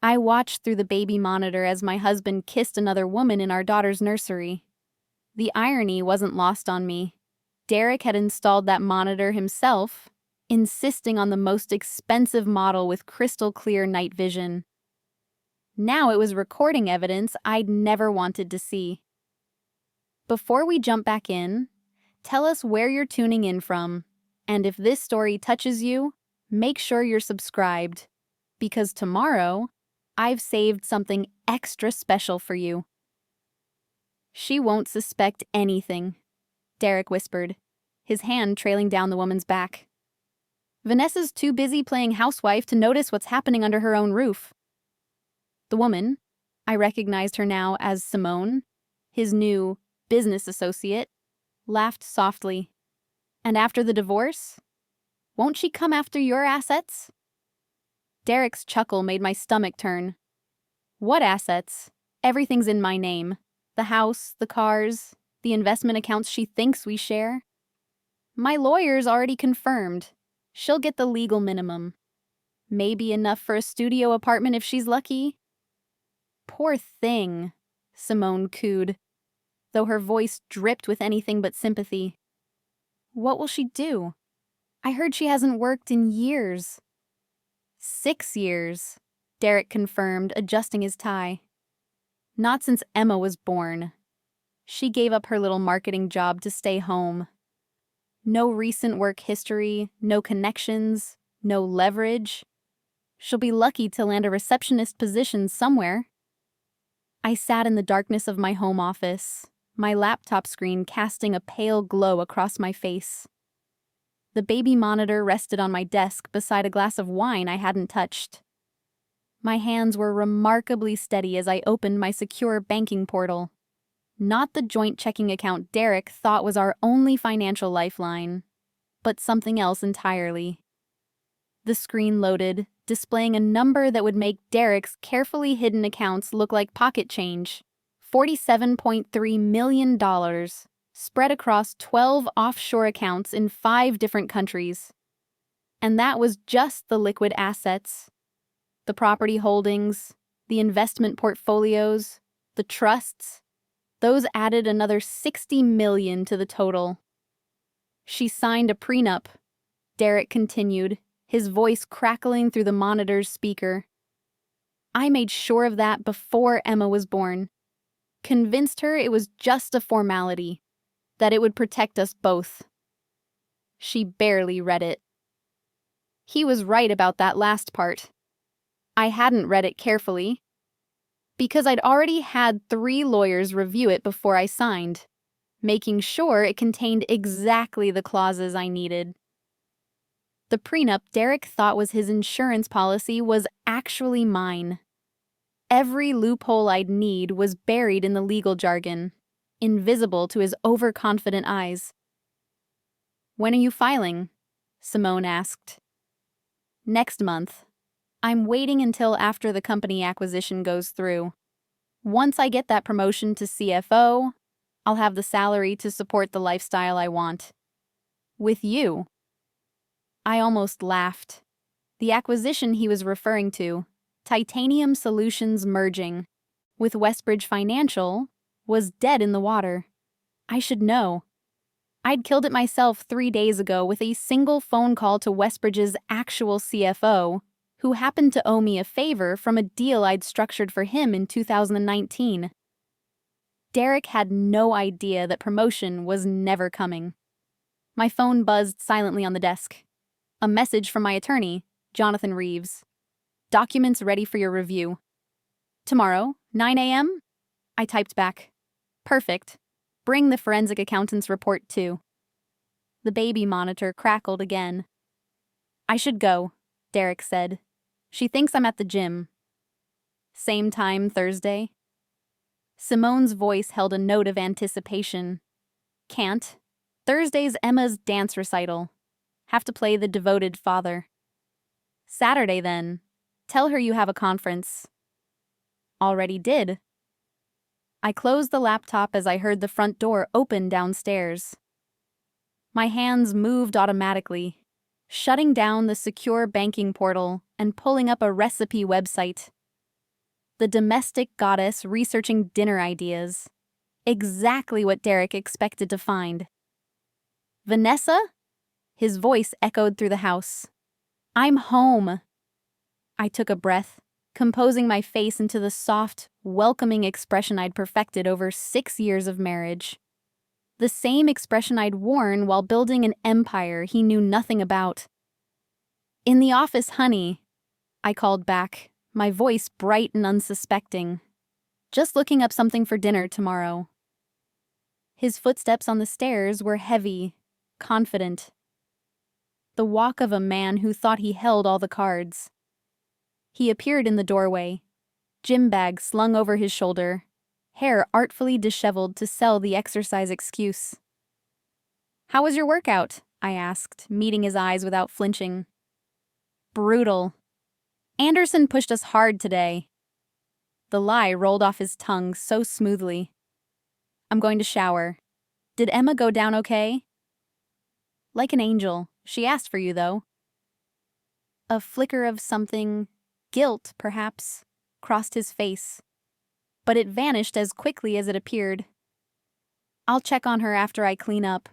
I watched through the baby monitor as my husband kissed another woman in our daughter's nursery. The irony wasn't lost on me. Derek had installed that monitor himself, insisting on the most expensive model with crystal clear night vision. Now it was recording evidence I'd never wanted to see. Before we jump back in, tell us where you're tuning in from, and if this story touches you, make sure you're subscribed, because tomorrow, I've saved something extra special for you. She won't suspect anything, Derek whispered, his hand trailing down the woman's back. Vanessa's too busy playing housewife to notice what's happening under her own roof. The woman, I recognized her now as Simone, his new business associate, laughed softly. And after the divorce? Won't she come after your assets? Derek's chuckle made my stomach turn. What assets? Everything's in my name. The house, the cars, the investment accounts she thinks we share. My lawyer's already confirmed. She'll get the legal minimum. Maybe enough for a studio apartment if she's lucky. Poor thing, Simone cooed, though her voice dripped with anything but sympathy. What will she do? I heard she hasn't worked in years. 6 years, Derek confirmed, adjusting his tie. Not since Emma was born. She gave up her little marketing job to stay home. No recent work history, no connections, no leverage. She'll be lucky to land a receptionist position somewhere. I sat in the darkness of my home office, my laptop screen casting a pale glow across my face. The baby monitor rested on my desk beside a glass of wine I hadn't touched. My hands were remarkably steady as I opened my secure banking portal. Not the joint checking account Derek thought was our only financial lifeline, but something else entirely. The screen loaded, displaying a number that would make Derek's carefully hidden accounts look like pocket change. $47.3 million, spread across 12 offshore accounts in 5 different countries. And that was just the liquid assets. The property holdings, the investment portfolios, the trusts, those added another $60 million to the total. She signed a prenup, Derek continued, his voice crackling through the monitor's speaker. I made sure of that before Emma was born. Convinced her it was just a formality, that it would protect us both. She barely read it. He was right about that last part. I hadn't read it carefully, because I'd already had 3 lawyers review it before I signed, making sure it contained exactly the clauses I needed. The prenup Derek thought was his insurance policy was actually mine. Every loophole I'd need was buried in the legal jargon, invisible to his overconfident eyes. When are you filing? Simone asked. Next month. I'm waiting until after the company acquisition goes through. Once I get that promotion to CFO, I'll have the salary to support the lifestyle I want. With you. I almost laughed. The acquisition he was referring to, Titanium Solutions merging with Westbridge Financial, was dead in the water. I should know. I'd killed it myself 3 days ago with a single phone call to Westbridge's actual CFO, who happened to owe me a favor from a deal I'd structured for him in 2019. Derek had no idea that promotion was never coming. My phone buzzed silently on the desk. A message from my attorney, Jonathan Reeves. Documents ready for your review. Tomorrow, 9 a.m.? I typed back. Perfect. Bring the forensic accountant's report too. The baby monitor crackled again. I should go, Derek said. She thinks I'm at the gym. Same time Thursday? Simone's voice held a note of anticipation. Can't. Thursday's Emma's dance recital. Have to play the devoted father. Saturday, then. Tell her you have a conference. Already did. I closed the laptop as I heard the front door open downstairs. My hands moved automatically, shutting down the secure banking portal and pulling up a recipe website. the domestic goddess researching dinner ideas. Exactly what Derek expected to find. Vanessa? His voice echoed through the house. I'm home. I took a breath, composing my face into the soft, welcoming expression I'd perfected over 6 years of marriage. The same expression I'd worn while building an empire he knew nothing about. In the office, honey, I called back, my voice bright and unsuspecting. Just looking up something for dinner tomorrow. His footsteps on the stairs were heavy, confident. The walk of a man who thought he held all the cards. He appeared in the doorway, gym bag slung over his shoulder, hair artfully disheveled to sell the exercise excuse. How was your workout? I asked, meeting his eyes without flinching. Brutal. Anderson pushed us hard today. The lie rolled off his tongue so smoothly. I'm going to shower. Did Emma go down okay? Like an angel. She asked for you, though. A flicker of something, guilt, perhaps, crossed his face, but it vanished as quickly as it appeared. I'll check on her after I clean up.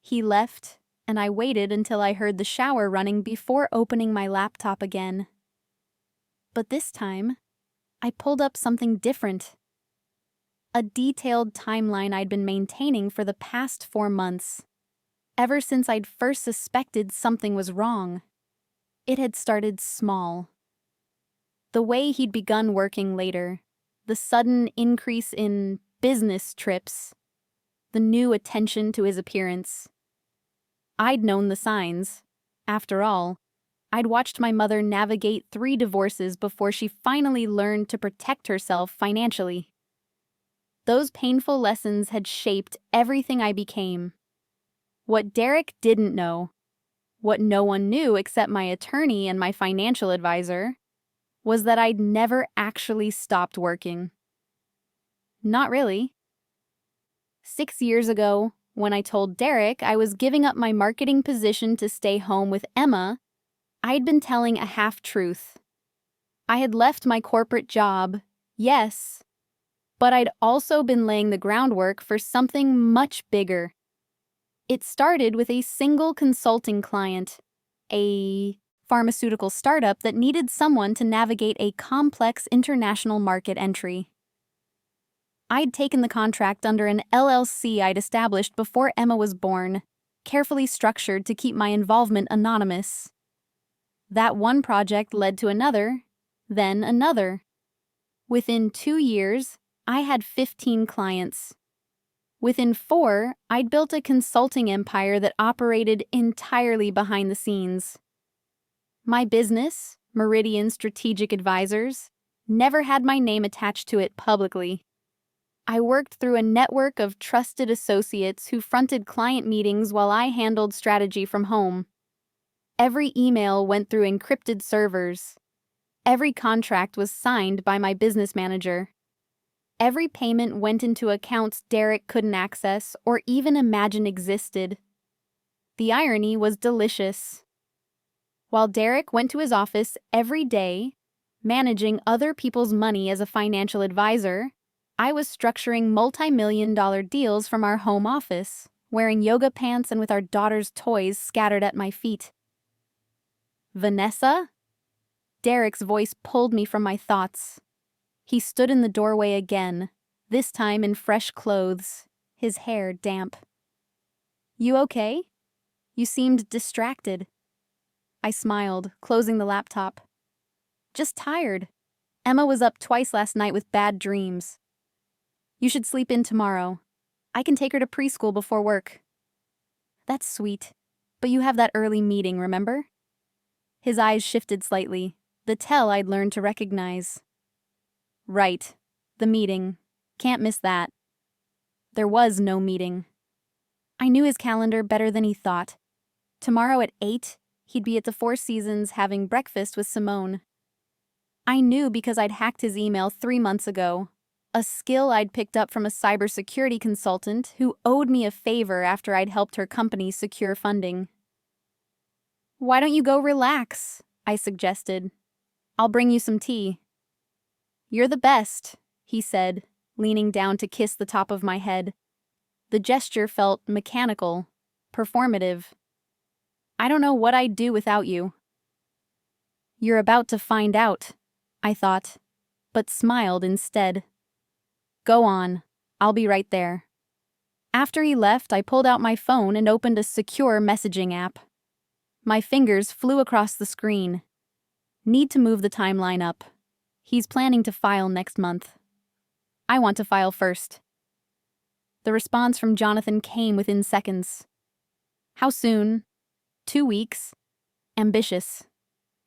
He left, and I waited until I heard the shower running before opening my laptop again. But this time, I pulled up something different. A detailed timeline I'd been maintaining for the past 4 months, ever since I'd first suspected something was wrong. It had started small. The way he'd begun working later, the sudden increase in business trips, the new attention to his appearance. I'd known the signs. After all, I'd watched my mother navigate 3 divorces before she finally learned to protect herself financially. Those painful lessons had shaped everything I became. What Derek didn't know, what no one knew except my attorney and my financial advisor, was that I'd never actually stopped working. Not really. 6 years ago, when I told Derek I was giving up my marketing position to stay home with Emma, I'd been telling a half-truth. I had left my corporate job, yes, but I'd also been laying the groundwork for something much bigger. It started with a single consulting client, a pharmaceutical startup that needed someone to navigate a complex international market entry. I'd taken the contract under an LLC I'd established before Emma was born, carefully structured to keep my involvement anonymous. That one project led to another, then another. Within 2 years, I had 15 clients. Within 4, I'd built a consulting empire that operated entirely behind the scenes. My business, Meridian Strategic Advisors, never had my name attached to it publicly. I worked through a network of trusted associates who fronted client meetings while I handled strategy from home. Every email went through encrypted servers. Every contract was signed by my business manager. Every payment went into accounts Derek couldn't access or even imagine existed. The irony was delicious. While Derek went to his office every day, managing other people's money as a financial advisor, I was structuring multi-million-dollar deals from our home office, wearing yoga pants and with our daughter's toys scattered at my feet. Vanessa? Derek's voice pulled me from my thoughts. He stood in the doorway again, this time in fresh clothes, his hair damp. You okay? You seemed distracted. I smiled, closing the laptop. Just tired. Emma was up twice last night with bad dreams. You should sleep in tomorrow. I can take her to preschool before work. That's sweet, but you have that early meeting, remember? His eyes shifted slightly, the tell I'd learned to recognize. Right, the meeting. Can't miss that. There was no meeting. I knew his calendar better than he thought. Tomorrow at 8, he'd be at the Four Seasons having breakfast with Simone. I knew because I'd hacked his email 3 months ago, a skill I'd picked up from a cybersecurity consultant who owed me a favor after I'd helped her company secure funding. Why don't you go relax? I suggested. I'll bring you some tea. "You're the best," he said, leaning down to kiss the top of my head. The gesture felt mechanical, performative. "I don't know what I'd do without you." "You're about to find out," I thought, but smiled instead. "Go on, I'll be right there." After he left, I pulled out my phone and opened a secure messaging app. My fingers flew across the screen. Need to move the timeline up. He's planning to file next month. I want to file first. The response from Jonathan came within seconds. "How soon?" 2 weeks. Ambitious.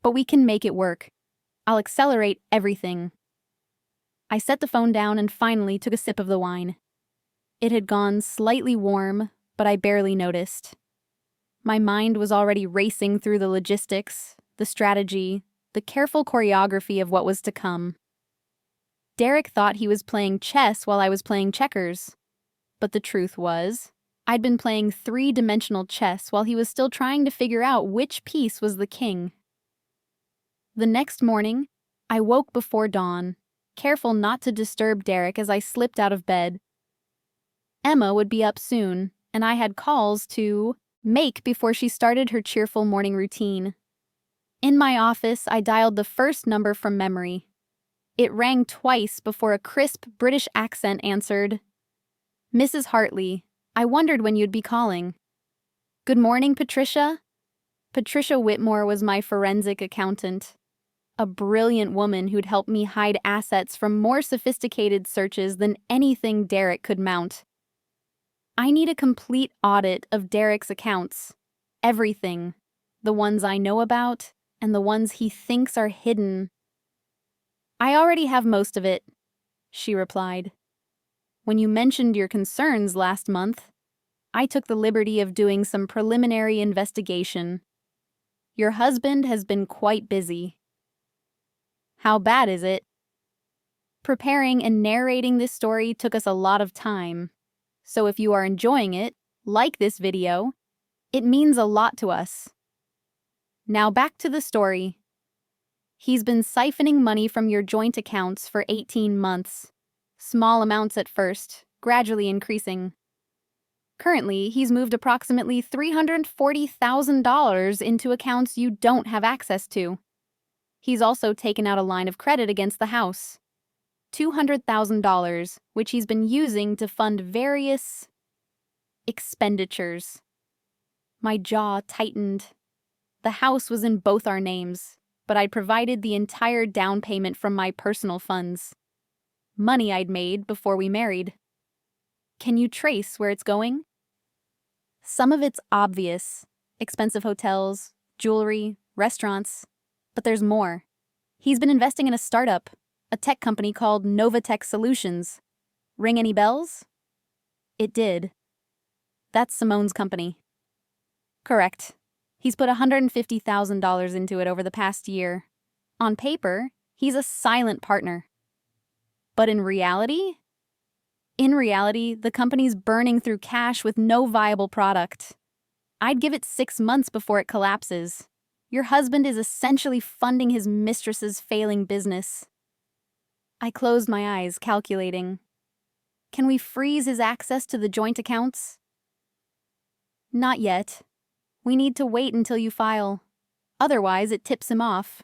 But we can make it work. I'll accelerate everything. I set the phone down and finally took a sip of the wine. It had gone slightly warm, but I barely noticed. My mind was already racing through the logistics, the strategy, the careful choreography of what was to come. Derek thought he was playing chess while I was playing checkers. But the truth was, I'd been playing three-dimensional chess while he was still trying to figure out which piece was the king. The next morning, I woke before dawn, careful not to disturb Derek as I slipped out of bed. Emma would be up soon, and I had calls to make before she started her cheerful morning routine. In my office, I dialed the first number from memory. It rang twice before a crisp British accent answered. "Mrs. Hartley, I wondered when you'd be calling." "Good morning, Patricia." Patricia Whitmore was my forensic accountant, a brilliant woman who'd helped me hide assets from more sophisticated searches than anything Derek could mount. "I need a complete audit of Derek's accounts. Everything. The ones I know about, and the ones he thinks are hidden." "I already have most of it," she replied. "When you mentioned your concerns last month, I took the liberty of doing some preliminary investigation. Your husband has been quite busy." "How bad is it?" Preparing and narrating this story took us a lot of time. So if you are enjoying it, like this video, it means a lot to us. Now back to the story. He's been siphoning money from your joint accounts for 18 months. Small amounts at first, gradually increasing. Currently, he's moved approximately $340,000 into accounts you don't have access to. He's also taken out a line of credit against the house. $200,000, which he's been using to fund various expenditures. My jaw tightened. The house was in both our names, but I'd provided the entire down payment from my personal funds. Money I'd made before we married. Can you trace where it's going? Some of it's obvious. Expensive hotels, jewelry, restaurants. But there's more. He's been investing in a startup, a tech company called Novatech Solutions. Ring any bells? It did. That's Simone's company. Correct. He's put $150,000 into it over the past year. On paper, he's a silent partner. But in reality? In reality, the company's burning through cash with no viable product. I'd give it 6 months before it collapses. Your husband is essentially funding his mistress's failing business. I closed my eyes, calculating. Can we freeze his access to the joint accounts? Not yet. We need to wait until you file. Otherwise, it tips him off.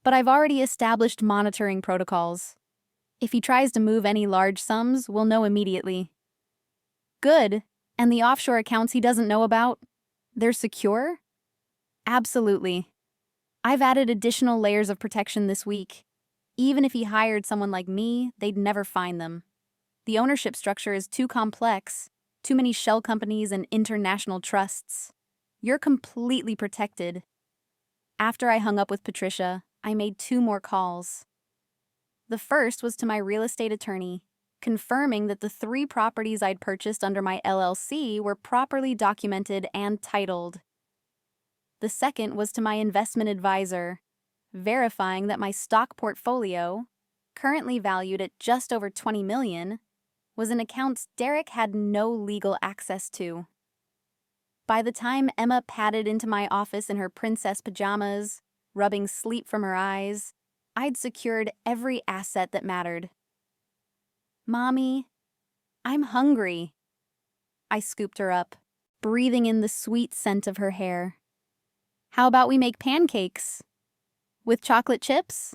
But I've already established monitoring protocols. If he tries to move any large sums, we'll know immediately. Good. And the offshore accounts he doesn't know about? They're secure? Absolutely. I've added additional layers of protection this week. Even if he hired someone like me, they'd never find them. The ownership structure is too complex, too many shell companies and international trusts. You're completely protected. After I hung up with Patricia, I made 2 more calls. The first was to my real estate attorney, confirming that the 3 properties I'd purchased under my LLC were properly documented and titled. The second was to my investment advisor, verifying that my stock portfolio, currently valued at just over $20 million, was in accounts Derek had no legal access to. By the time Emma padded into my office in her princess pajamas, rubbing sleep from her eyes, I'd secured every asset that mattered. "Mommy, I'm hungry." I scooped her up, breathing in the sweet scent of her hair. "How about we make pancakes? With chocolate chips?"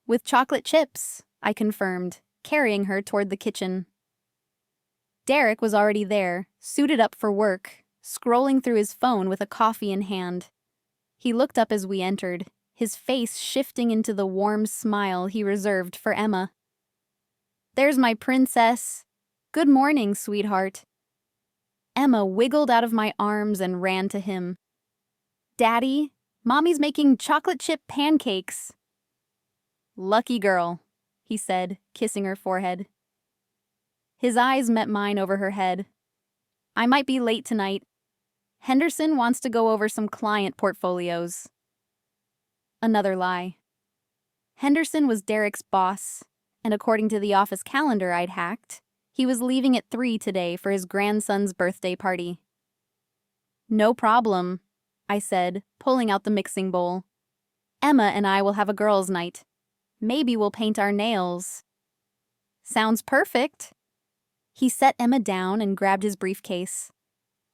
"With chocolate chips," I confirmed, carrying her toward the kitchen. Derek was already there, suited up for work, scrolling through his phone with a coffee in hand. He looked up as we entered, his face shifting into the warm smile he reserved for Emma. "There's my princess. Good morning, sweetheart." Emma wiggled out of my arms and ran to him. "Daddy, Mommy's making chocolate chip pancakes." "Lucky girl," he said, kissing her forehead. His eyes met mine over her head. "I might be late tonight. Henderson wants to go over some client portfolios." Another lie. Henderson was Derek's boss, and according to the office calendar I'd hacked, he was leaving at 3 today for his grandson's birthday party. "No problem," I said, pulling out the mixing bowl. "Emma and I will have a girls' night. Maybe we'll paint our nails." "Sounds perfect." He set Emma down and grabbed his briefcase.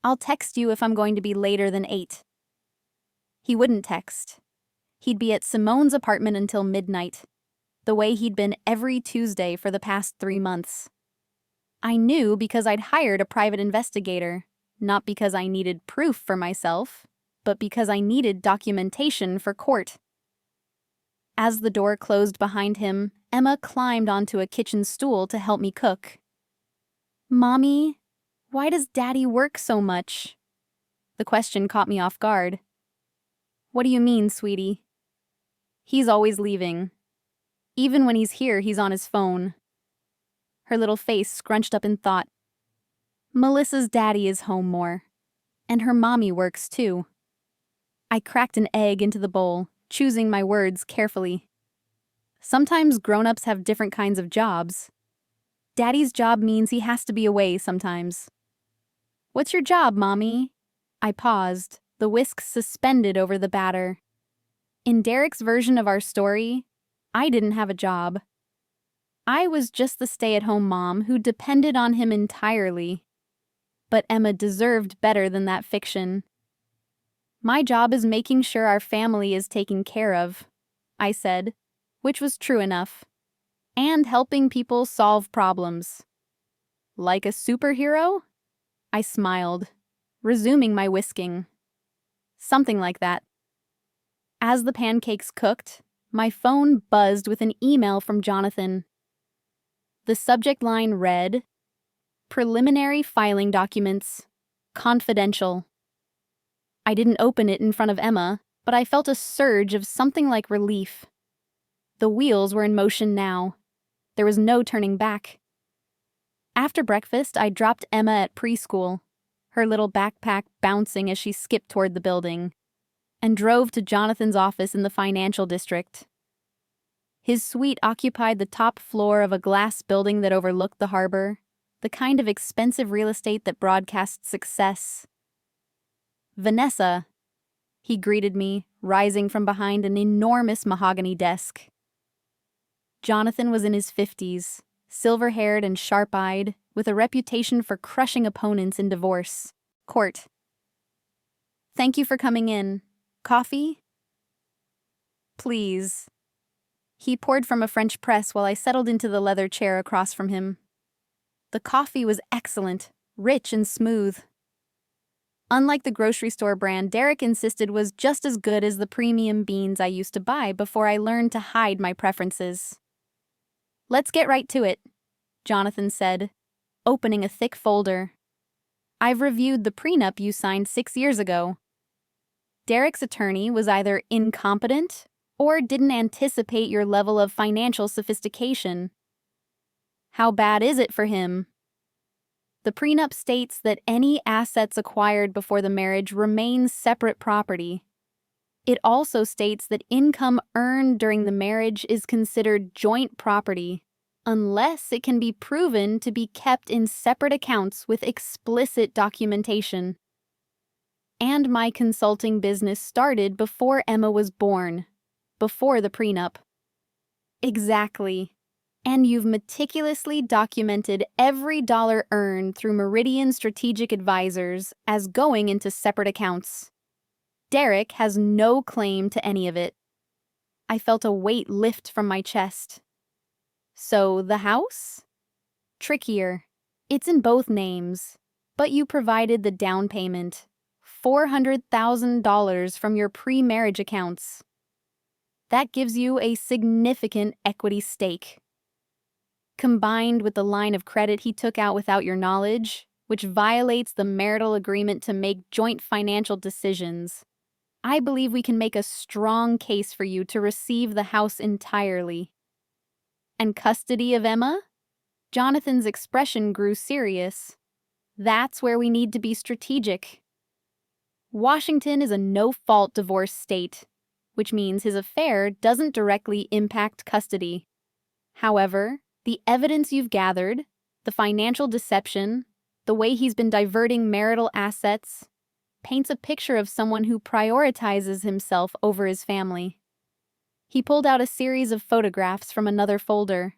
"I'll text you if I'm going to be later than 8. He wouldn't text. He'd be at Simone's apartment until midnight, the way he'd been every Tuesday for the past 3 months. I knew because I'd hired a private investigator, not because I needed proof for myself, but because I needed documentation for court. As the door closed behind him, Emma climbed onto a kitchen stool to help me cook. "Mommy, why does Daddy work so much?" The question caught me off guard. "What do you mean, sweetie?" "He's always leaving. Even when he's here, he's on his phone." Her little face scrunched up in thought. "Melissa's daddy is home more. And her mommy works too." I cracked an egg into the bowl, choosing my words carefully. Sometimes grown-ups have different kinds of jobs. Daddy's job means he has to be away sometimes. "What's your job, Mommy?" I paused, the whisk suspended over the batter. In Derek's version of our story, I didn't have a job. I was just the stay-at-home mom who depended on him entirely. But Emma deserved better than that fiction. "My job is making sure our family is taken care of," I said, which was true enough, "and helping people solve problems." "Like a superhero?" I smiled, resuming my whisking. "Something like that." As the pancakes cooked, my phone buzzed with an email from Jonathan. The subject line read, "Preliminary filing documents. Confidential." I didn't open it in front of Emma, but I felt a surge of something like relief. The wheels were in motion now. There was no turning back. After breakfast, I dropped Emma at preschool, her little backpack bouncing as she skipped toward the building, and drove to Jonathan's office in the financial district. His suite occupied the top floor of a glass building that overlooked the harbor, the kind of expensive real estate that broadcasts success. "Vanessa," he greeted me, rising from behind an enormous mahogany desk. Jonathan was in his 50s, silver-haired and sharp-eyed, with a reputation for crushing opponents in divorce court. "Thank you for coming in. Coffee?" "Please." He poured from a French press while I settled into the leather chair across from him. The coffee was excellent, rich and smooth. Unlike the grocery store brand Derek insisted was just as good as the premium beans I used to buy before I learned to hide my preferences. "Let's get right to it," Jonathan said, opening a thick folder. "I've reviewed the prenup you signed 6 years ago. Derek's attorney was either incompetent or didn't anticipate your level of financial sophistication. How bad is it for him?" The prenup states that any assets acquired before the marriage remain separate property. It also states that income earned during the marriage is considered joint property, unless it can be proven to be kept in separate accounts with explicit documentation. And my consulting business started before Emma was born, before the prenup. Exactly. And you've meticulously documented every dollar earned through Meridian Strategic Advisors as going into separate accounts. Derek has no claim to any of it. I felt a weight lift from my chest. So, the house? Trickier. It's in both names, but you provided the down payment, $400,000 from your pre-marriage accounts. That gives you a significant equity stake. Combined with the line of credit he took out without your knowledge, which violates the marital agreement to make joint financial decisions, I believe we can make a strong case for you to receive the house entirely. And custody of Emma? Jonathan's expression grew serious. That's where we need to be strategic. Washington is a no-fault divorce state, which means his affair doesn't directly impact custody. However, the evidence you've gathered, the financial deception, the way he's been diverting marital assets, paints a picture of someone who prioritizes himself over his family. He pulled out a series of photographs from another folder.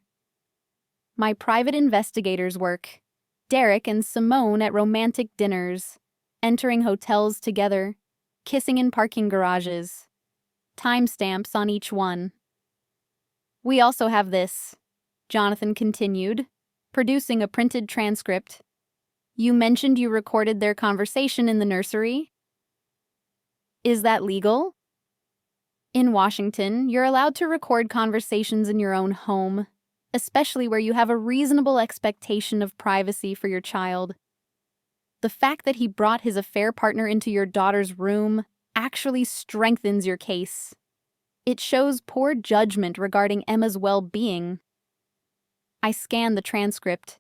My private investigator's work. Derek and Simone at romantic dinners, entering hotels together, kissing in parking garages. Timestamps on each one. We also have this, Jonathan continued, producing a printed transcript. You mentioned you recorded their conversation in the nursery. Is that legal? In Washington, you're allowed to record conversations in your own home, especially where you have a reasonable expectation of privacy for your child. The fact that he brought his affair partner into your daughter's room actually strengthens your case. It shows poor judgment regarding Emma's well-being. I scanned the transcript,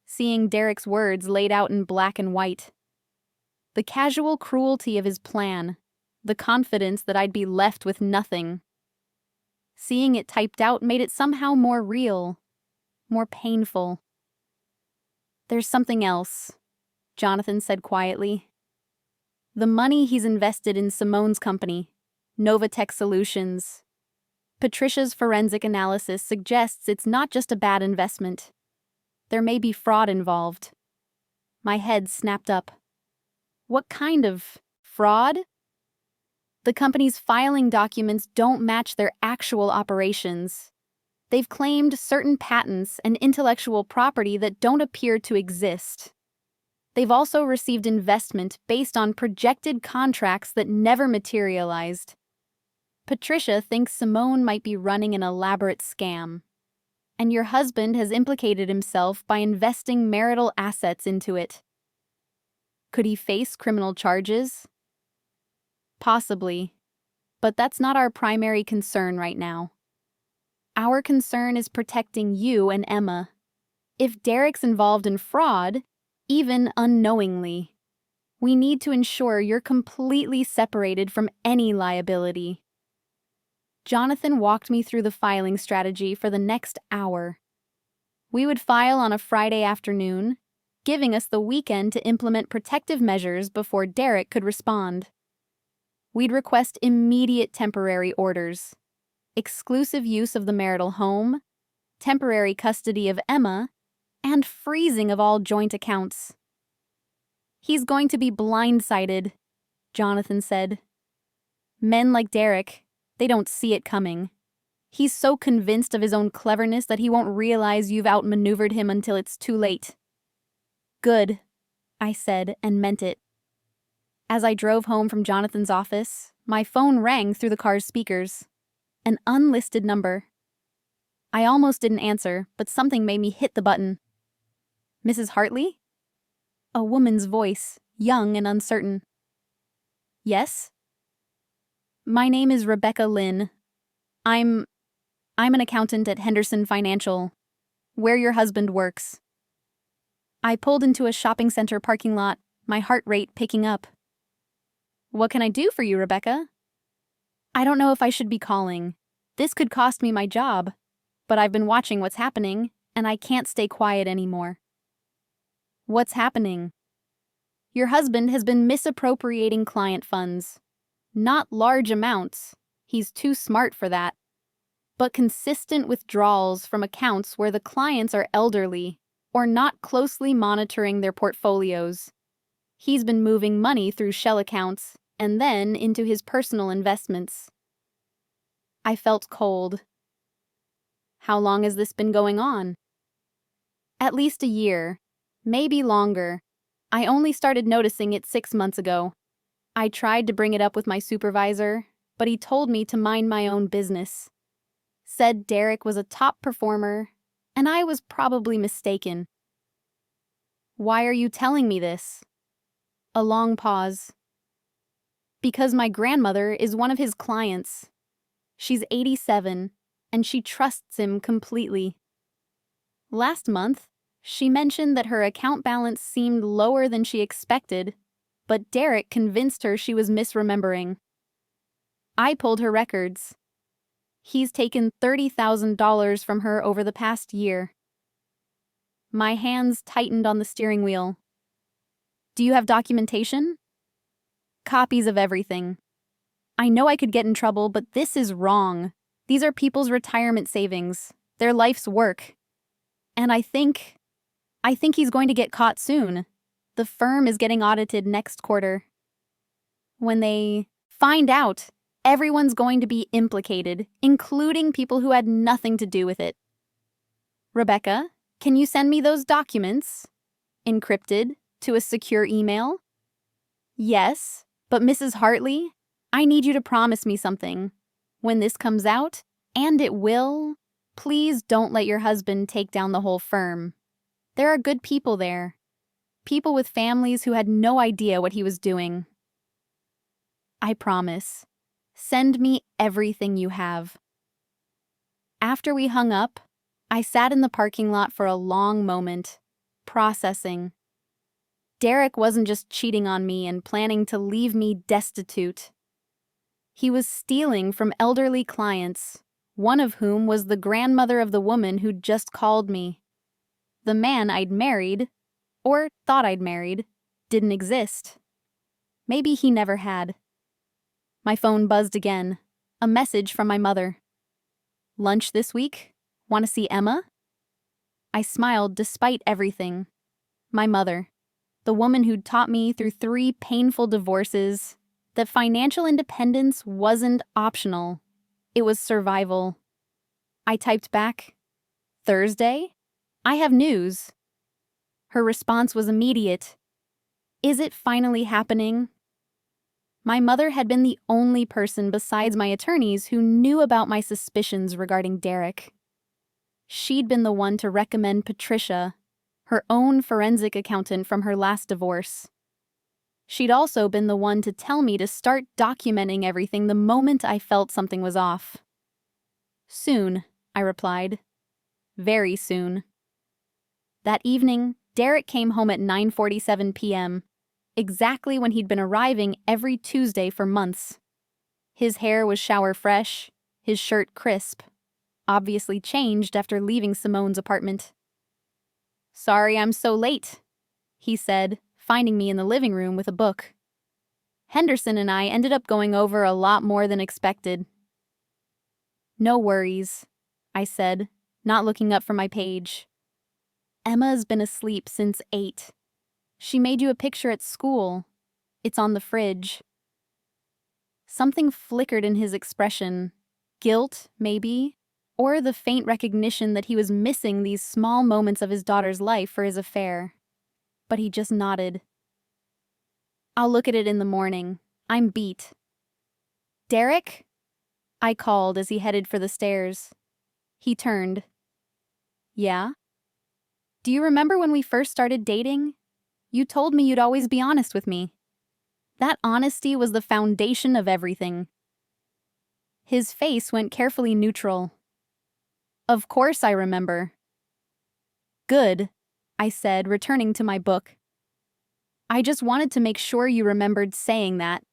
seeing Derek's words laid out in black and white. The casual cruelty of his plan, the confidence that I'd be left with nothing. Seeing it typed out made it somehow more real, more painful. There's something else, Jonathan said quietly. The money he's invested in Simone's company, Novatech Solutions. Patricia's forensic analysis suggests it's not just a bad investment. There may be fraud involved. My head snapped up. What kind of fraud? The company's filing documents don't match their actual operations. They've claimed certain patents and intellectual property that don't appear to exist. They've also received investment based on projected contracts that never materialized. Patricia thinks Simone might be running an elaborate scam. And your husband has implicated himself by investing marital assets into it. Could he face criminal charges? Possibly. But that's not our primary concern right now. Our concern is protecting you and Emma. If Derek's involved in fraud, even unknowingly, we need to ensure you're completely separated from any liability. Jonathan walked me through the filing strategy for the next hour. We would file on a Friday afternoon, giving us the weekend to implement protective measures before Derek could respond. We'd request immediate temporary orders, exclusive use of the marital home, temporary custody of Emma, and freezing of all joint accounts. He's going to be blindsided, Jonathan said. Men like Derek, they don't see it coming. He's so convinced of his own cleverness that he won't realize you've outmaneuvered him until it's too late. Good, I said, and meant it. As I drove home from Jonathan's office, my phone rang through the car's speakers. An unlisted number. I almost didn't answer, but something made me hit the button. Mrs. Hartley? A woman's voice, young and uncertain. Yes? My name is Rebecca Lynn. I'm an accountant at Henderson Financial, where your husband works. I pulled into a shopping center parking lot, my heart rate picking up. What can I do for you, Rebecca? I don't know if I should be calling. This could cost me my job, but I've been watching what's happening, and I can't stay quiet anymore. What's happening? Your husband has been misappropriating client funds. Not large amounts. He's too smart for that. but consistent withdrawals from accounts where the clients are elderly or not closely monitoring their portfolios. He's been moving money through shell accounts and then into his personal investments. I felt cold. How long has this been going on? At least a year, maybe longer. I only started noticing it 6 months ago. I tried to bring it up with my supervisor, but he told me to mind my own business. Said Derek was a top performer, and I was probably mistaken. Why are you telling me this? A long pause. Because my grandmother is one of his clients. She's 87, and she trusts him completely. Last month, she mentioned that her account balance seemed lower than she expected, but Derek convinced her she was misremembering. I pulled her records. He's taken $30,000 from her over the past year. My hands tightened on the steering wheel. Do you have documentation? Copies of everything. I know I could get in trouble, but this is wrong. These are people's retirement savings, their life's work. And I think he's going to get caught soon. The firm is getting audited next quarter. When they find out, everyone's going to be implicated, including people who had nothing to do with it. Rebecca, can you send me those documents? Encrypted, to a secure email? Yes, but Mrs. Hartley, I need you to promise me something. When this comes out, and it will, please don't let your husband take down the whole firm. There are good people there. People with families who had no idea what he was doing. I promise. Send me everything you have. After we hung up, I sat in the parking lot for a long moment, processing. Derek wasn't just cheating on me and planning to leave me destitute. He was stealing from elderly clients, one of whom was the grandmother of the woman who'd just called me. The man I'd married, or thought I'd married, didn't exist. Maybe he never had. My phone buzzed again. A message from my mother. Lunch this week? Want to see Emma? I smiled despite everything. My mother, the woman who'd taught me through 3 painful divorces that financial independence wasn't optional. It was survival. I typed back, Thursday? I have news. Her response was immediate. Is it finally happening? My mother had been the only person besides my attorneys who knew about my suspicions regarding Derek. She'd been the one to recommend Patricia, her own forensic accountant from her last divorce. She'd also been the one to tell me to start documenting everything the moment I felt something was off. Soon, I replied. Very soon. That evening, Derek came home at 9:47 p.m., exactly when he'd been arriving every Tuesday for months. His hair was shower fresh, his shirt crisp, obviously changed after leaving Simone's apartment. Sorry I'm so late, he said, finding me in the living room with a book. Henderson and I ended up going over a lot more than expected. No worries, I said, not looking up from my page. Emma's been asleep since 8. She made you a picture at school. It's on the fridge. Something flickered in his expression. Guilt, maybe, or the faint recognition that he was missing these small moments of his daughter's life for his affair. But he just nodded. I'll look at it in the morning. I'm beat. Derek? I called as he headed for the stairs. He turned. Yeah? Do you remember when we first started dating? You told me you'd always be honest with me. That honesty was the foundation of everything. His face went carefully neutral. Of course I remember. Good, I said, returning to my book. I just wanted to make sure you remembered saying that.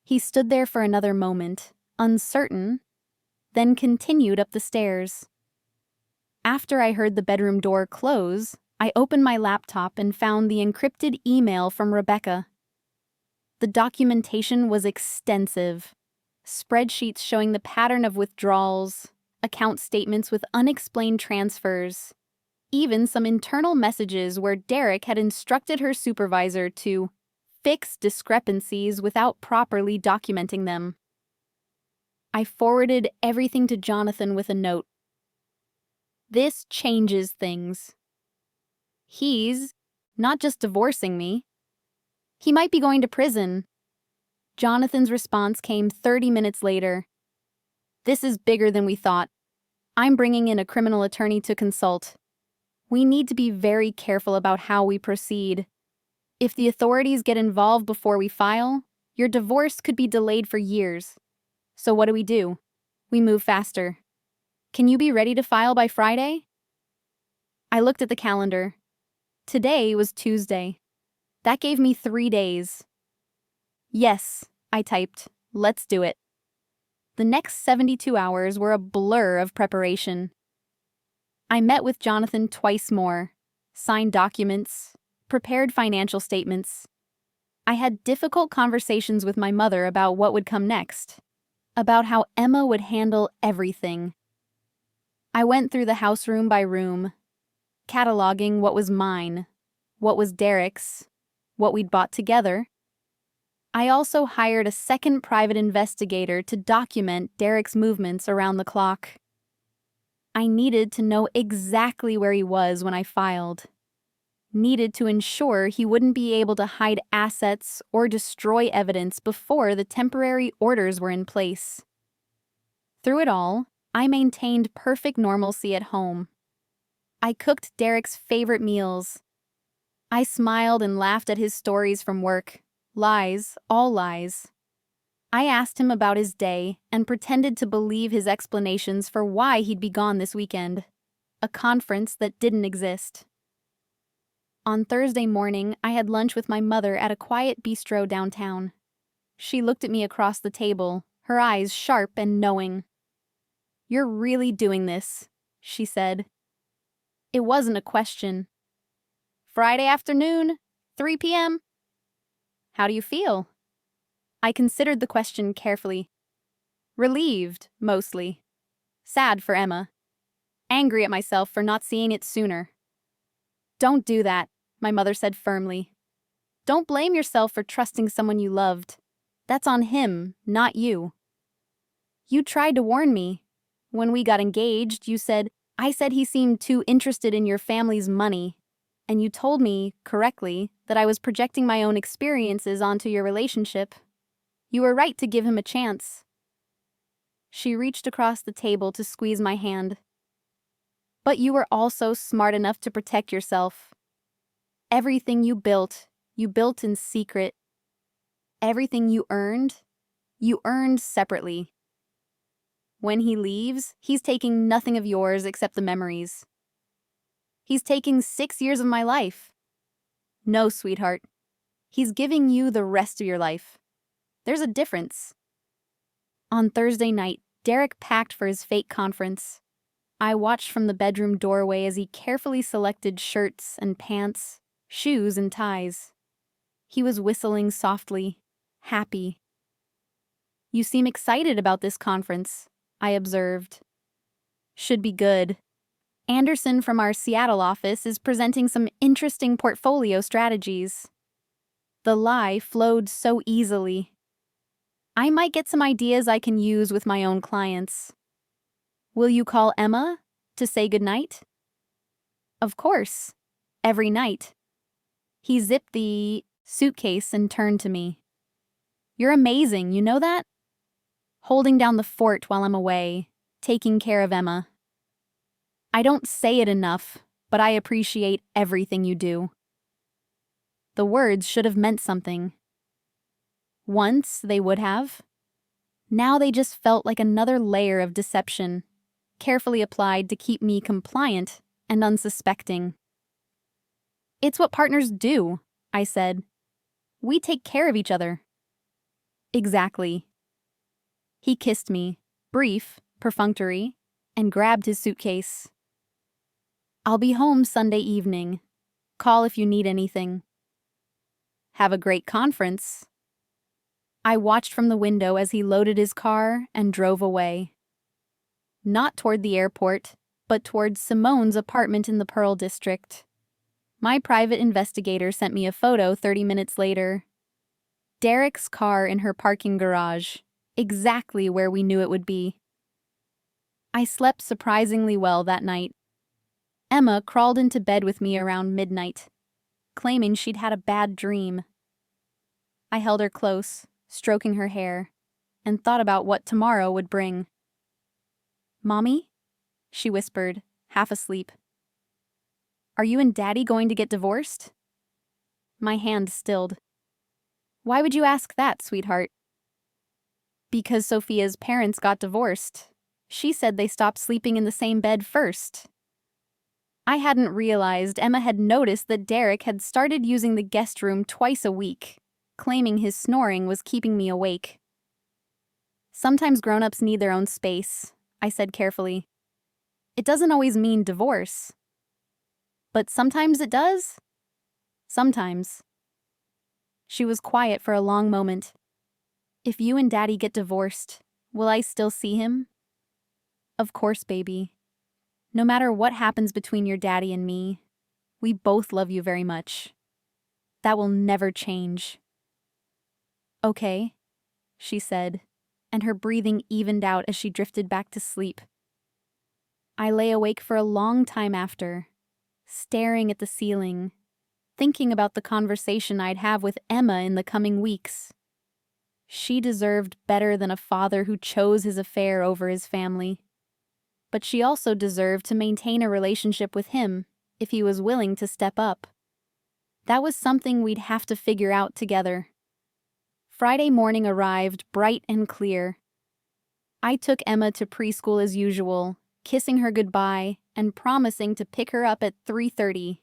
He stood there for another moment, uncertain, then continued up the stairs. After I heard the bedroom door close, I opened my laptop and found the encrypted email from Rebecca. The documentation was extensive. Spreadsheets showing the pattern of withdrawals, account statements with unexplained transfers, even some internal messages where Derek had instructed her supervisor to fix discrepancies without properly documenting them. I forwarded everything to Jonathan with a note. This changes things. He's not just divorcing me. He might be going to prison. Jonathan's response came 30 minutes later. This is bigger than we thought. I'm bringing in a criminal attorney to consult. We need to be very careful about how we proceed. If the authorities get involved before we file, your divorce could be delayed for years. So what do? We move faster. Can you be ready to file by Friday? I looked at the calendar. Today was Tuesday. That gave me 3 days. Yes, I typed. Let's do it. The next 72 hours were a blur of preparation. I met with Jonathan twice more, signed documents, prepared financial statements. I had difficult conversations with my mother about what would come next, about how Emma would handle everything. I went through the house room by room, cataloging what was mine, what was Derek's, what we'd bought together. I also hired a second private investigator to document Derek's movements around the clock. I needed to know exactly where he was when I filed. Needed to ensure he wouldn't be able to hide assets or destroy evidence before the temporary orders were in place. Through it all, I maintained perfect normalcy at home. I cooked Derek's favorite meals. I smiled and laughed at his stories from work. Lies, all lies. I asked him about his day and pretended to believe his explanations for why he'd be gone this weekend. A conference that didn't exist. On Thursday morning, I had lunch with my mother at a quiet bistro downtown. She looked at me across the table, her eyes sharp and knowing. "You're really doing this," she said. It wasn't a question. "Friday afternoon, 3 p.m. How do you feel?" I considered the question carefully. Relieved, mostly. Sad for Emma. Angry at myself for not seeing it sooner. "Don't do that," my mother said firmly. "Don't blame yourself for trusting someone you loved. That's on him, not you. You tried to warn me. When we got engaged, I said he seemed too interested in your family's money. And you told me, correctly, that I was projecting my own experiences onto your relationship. You were right to give him a chance." She reached across the table to squeeze my hand. "But you were also smart enough to protect yourself. Everything you built in secret. Everything you earned separately. When he leaves, he's taking nothing of yours except the memories. He's taking 6 years of my life. No, sweetheart. He's giving you the rest of your life. There's a difference." On Thursday night, Derek packed for his fake conference. I watched from the bedroom doorway as he carefully selected shirts and pants, shoes and ties. He was whistling softly, happy. "You seem excited about this conference," I observed. "Should be good. Anderson from our Seattle office is presenting some interesting portfolio strategies." The lie flowed so easily. "I might get some ideas I can use with my own clients." "Will you call Emma to say goodnight?" "Of course. Every night." He zipped the suitcase and turned to me. "You're amazing, you know that? Holding down the fort while I'm away, taking care of Emma. I don't say it enough, but I appreciate everything you do." The words should have meant something. Once they would have. Now they just felt like another layer of deception, carefully applied to keep me compliant and unsuspecting. "It's what partners do," I said. "We take care of each other." "Exactly." He kissed me, brief, perfunctory, and grabbed his suitcase. "I'll be home Sunday evening. Call if you need anything." "Have a great conference." I watched from the window as he loaded his car and drove away. Not toward the airport, but toward Simone's apartment in the Pearl District. My private investigator sent me a photo 30 minutes later. Derek's car in her parking garage, exactly where we knew it would be. I slept surprisingly well that night. Emma crawled into bed with me around midnight, claiming she'd had a bad dream. I held her close, stroking her hair, and thought about what tomorrow would bring. "Mommy?" she whispered, half asleep. "Are you and Daddy going to get divorced?" My hand stilled. "Why would you ask that, sweetheart?" "Because Sophia's parents got divorced. She said they stopped sleeping in the same bed first." I hadn't realized Emma had noticed that Derek had started using the guest room twice a week, claiming his snoring was keeping me awake. "Sometimes grown-ups need their own space," I said carefully. "It doesn't always mean divorce." "But sometimes it does?" "Sometimes." She was quiet for a long moment. "If you and Daddy get divorced, will I still see him?" "Of course, baby. No matter what happens between your daddy and me, we both love you very much. That will never change." "Okay," she said, and her breathing evened out as she drifted back to sleep. I lay awake for a long time after, staring at the ceiling, thinking about the conversation I'd have with Emma in the coming weeks. She deserved better than a father who chose his affair over his family. But she also deserved to maintain a relationship with him if he was willing to step up. That was something we'd have to figure out together. Friday morning arrived bright and clear. I took Emma to preschool as usual, kissing her goodbye and promising to pick her up at 3:30.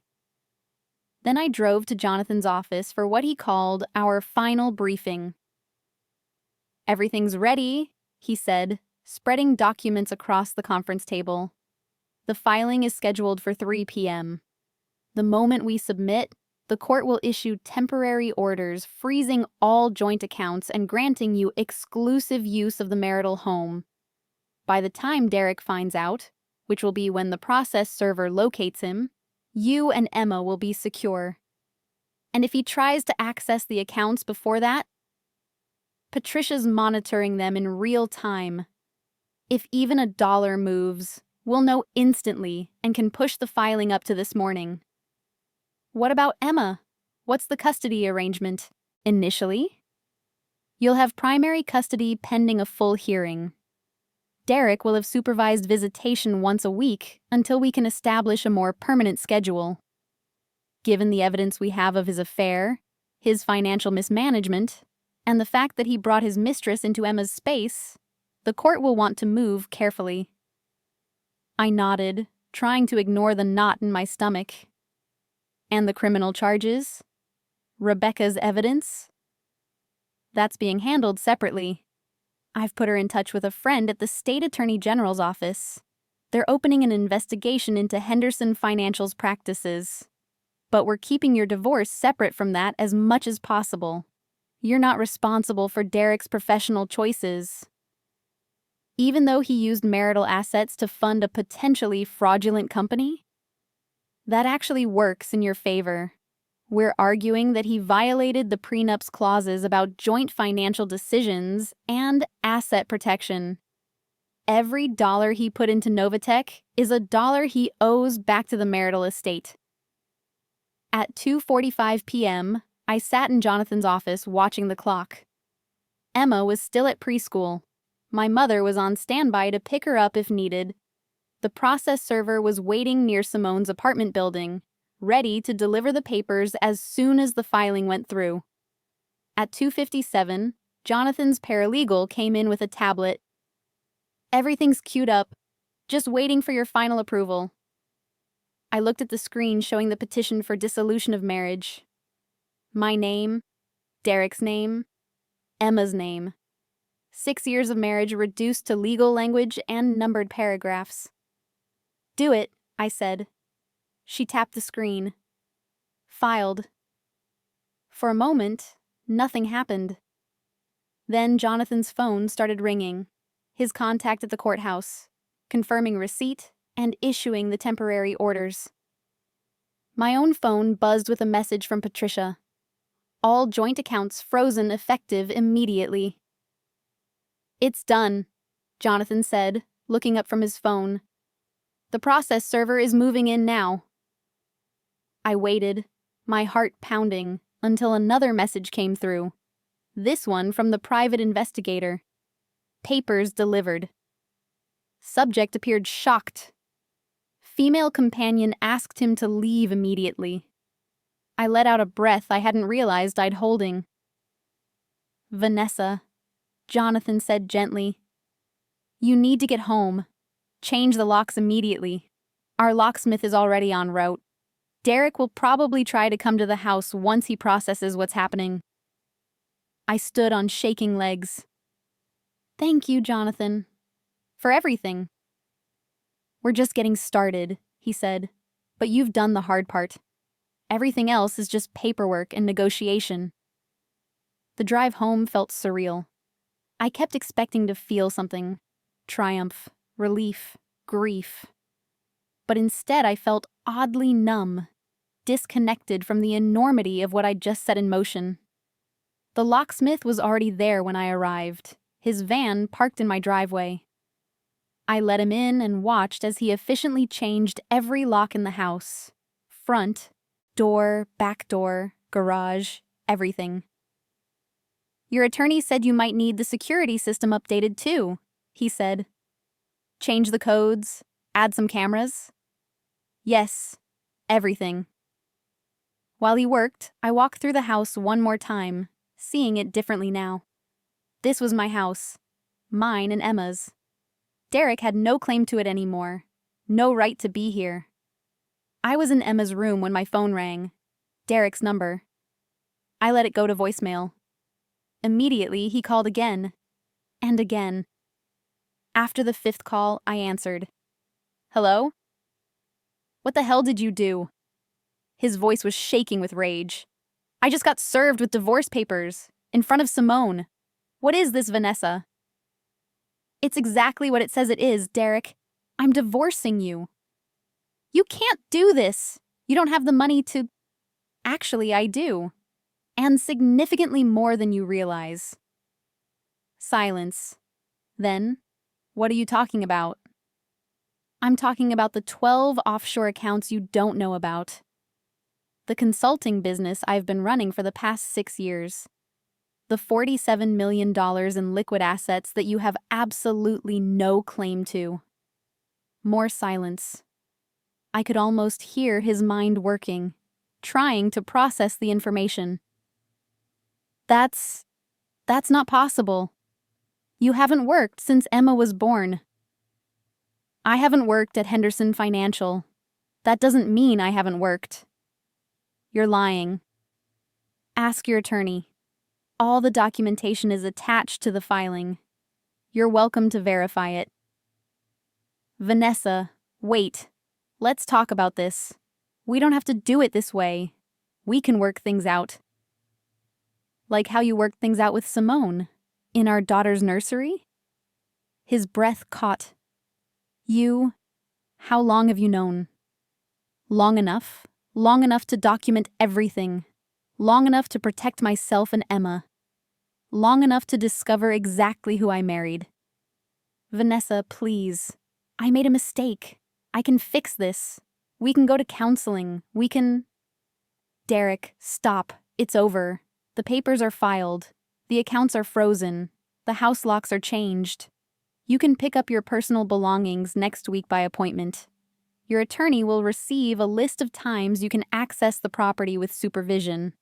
Then I drove to Jonathan's office for what he called our final briefing. "Everything's ready," he said, spreading documents across the conference table. "The filing is scheduled for 3 p.m. The moment we submit, the court will issue temporary orders freezing all joint accounts and granting you exclusive use of the marital home. By the time Derek finds out, which will be when the process server locates him, you and Emma will be secure. And if he tries to access the accounts before that, Patricia's monitoring them in real time. If even a dollar moves, we'll know instantly and can push the filing up to this morning." "What about Emma? What's the custody arrangement? Initially?" "You'll have primary custody pending a full hearing. Derek will have supervised visitation once a week until we can establish a more permanent schedule. Given the evidence we have of his affair, his financial mismanagement, and the fact that he brought his mistress into Emma's space, the court will want to move carefully." I nodded, trying to ignore the knot in my stomach. "And the criminal charges? Rebecca's evidence?" "That's being handled separately. I've put her in touch with a friend at the State Attorney General's office. They're opening an investigation into Henderson Financial's practices. But we're keeping your divorce separate from that as much as possible. You're not responsible for Derek's professional choices. Even though he used marital assets to fund a potentially fraudulent company? That actually works in your favor. We're arguing that he violated the prenup's clauses about joint financial decisions and asset protection. Every dollar he put into Novatech is a dollar he owes back to the marital estate." At 2:45 p.m., I sat in Jonathan's office watching the clock. Emma was still at preschool. My mother was on standby to pick her up if needed. The process server was waiting near Simone's apartment building, ready to deliver the papers as soon as the filing went through. At 2:57, Jonathan's paralegal came in with a tablet. "Everything's queued up. Just waiting for your final approval." I looked at the screen showing the petition for dissolution of marriage. My name, Derek's name, Emma's name. 6 years of marriage reduced to legal language and numbered paragraphs. "Do it," I said. She tapped the screen. Filed. For a moment, nothing happened. Then Jonathan's phone started ringing. His contact at the courthouse, confirming receipt and issuing the temporary orders. My own phone buzzed with a message from Patricia. All joint accounts frozen effective immediately. "It's done," Jonathan said, looking up from his phone. "The process server is moving in now." I waited, my heart pounding, until another message came through. This one from the private investigator. Papers delivered. Subject appeared shocked. Female companion asked him to leave immediately. I let out a breath I hadn't realized I'd holding. "Vanessa," Jonathan said gently, "you need to get home. Change the locks immediately. Our locksmith is already en route. Derek will probably try to come to the house once he processes what's happening." I stood on shaking legs. "Thank you, Jonathan, for everything." "We're just getting started," he said, "but you've done the hard part. Everything else is just paperwork and negotiation." The drive home felt surreal. I kept expecting to feel something: triumph, relief, grief. But instead I felt oddly numb, disconnected from the enormity of what I'd just set in motion. The locksmith was already there when I arrived, his van parked in my driveway. I let him in and watched as he efficiently changed every lock in the house. Front, door, back door, garage, everything. "Your attorney said you might need the security system updated too," he said. "Change the codes, add some cameras?" "Yes, everything." While he worked, I walked through the house one more time, seeing it differently now. This was my house, mine and Emma's. Derek had no claim to it anymore, no right to be here. I was in Emma's room when my phone rang. Derek's number. I let it go to voicemail. Immediately, he called again. And again. After the 5th call, I answered. "Hello? What the hell did you do?" His voice was shaking with rage. "I just got served with divorce papers, in front of Simone. What is this, Vanessa?" "It's exactly what it says it is, Derek. I'm divorcing you." "You can't do this. You don't have the money to—" "Actually, I do. And significantly more than you realize." Silence. Then, "What are you talking about?" "I'm talking about the 12 offshore accounts you don't know about. The consulting business I've been running for the past 6 years. The $47 million in liquid assets that you have absolutely no claim to." More silence. I could almost hear his mind working, trying to process the information. That's not possible. You haven't worked since Emma was born." "I haven't worked at Henderson Financial. That doesn't mean I haven't worked." "You're lying. Ask your attorney. All the documentation is attached to the filing. You're welcome to verify it." "Vanessa, wait. Let's talk about this. We don't have to do it this way. We can work things out." "Like how you worked things out with Simone, in our daughter's nursery?" His breath caught. How long have you known?" "Long enough. Long enough to document everything. Long enough to protect myself and Emma. Long enough to discover exactly who I married." "Vanessa, please. I made a mistake. I can fix this. We can go to counseling. We can—" "Derek, stop. It's over. The papers are filed. The accounts are frozen. The house locks are changed. You can pick up your personal belongings next week by appointment. Your attorney will receive a list of times you can access the property with supervision."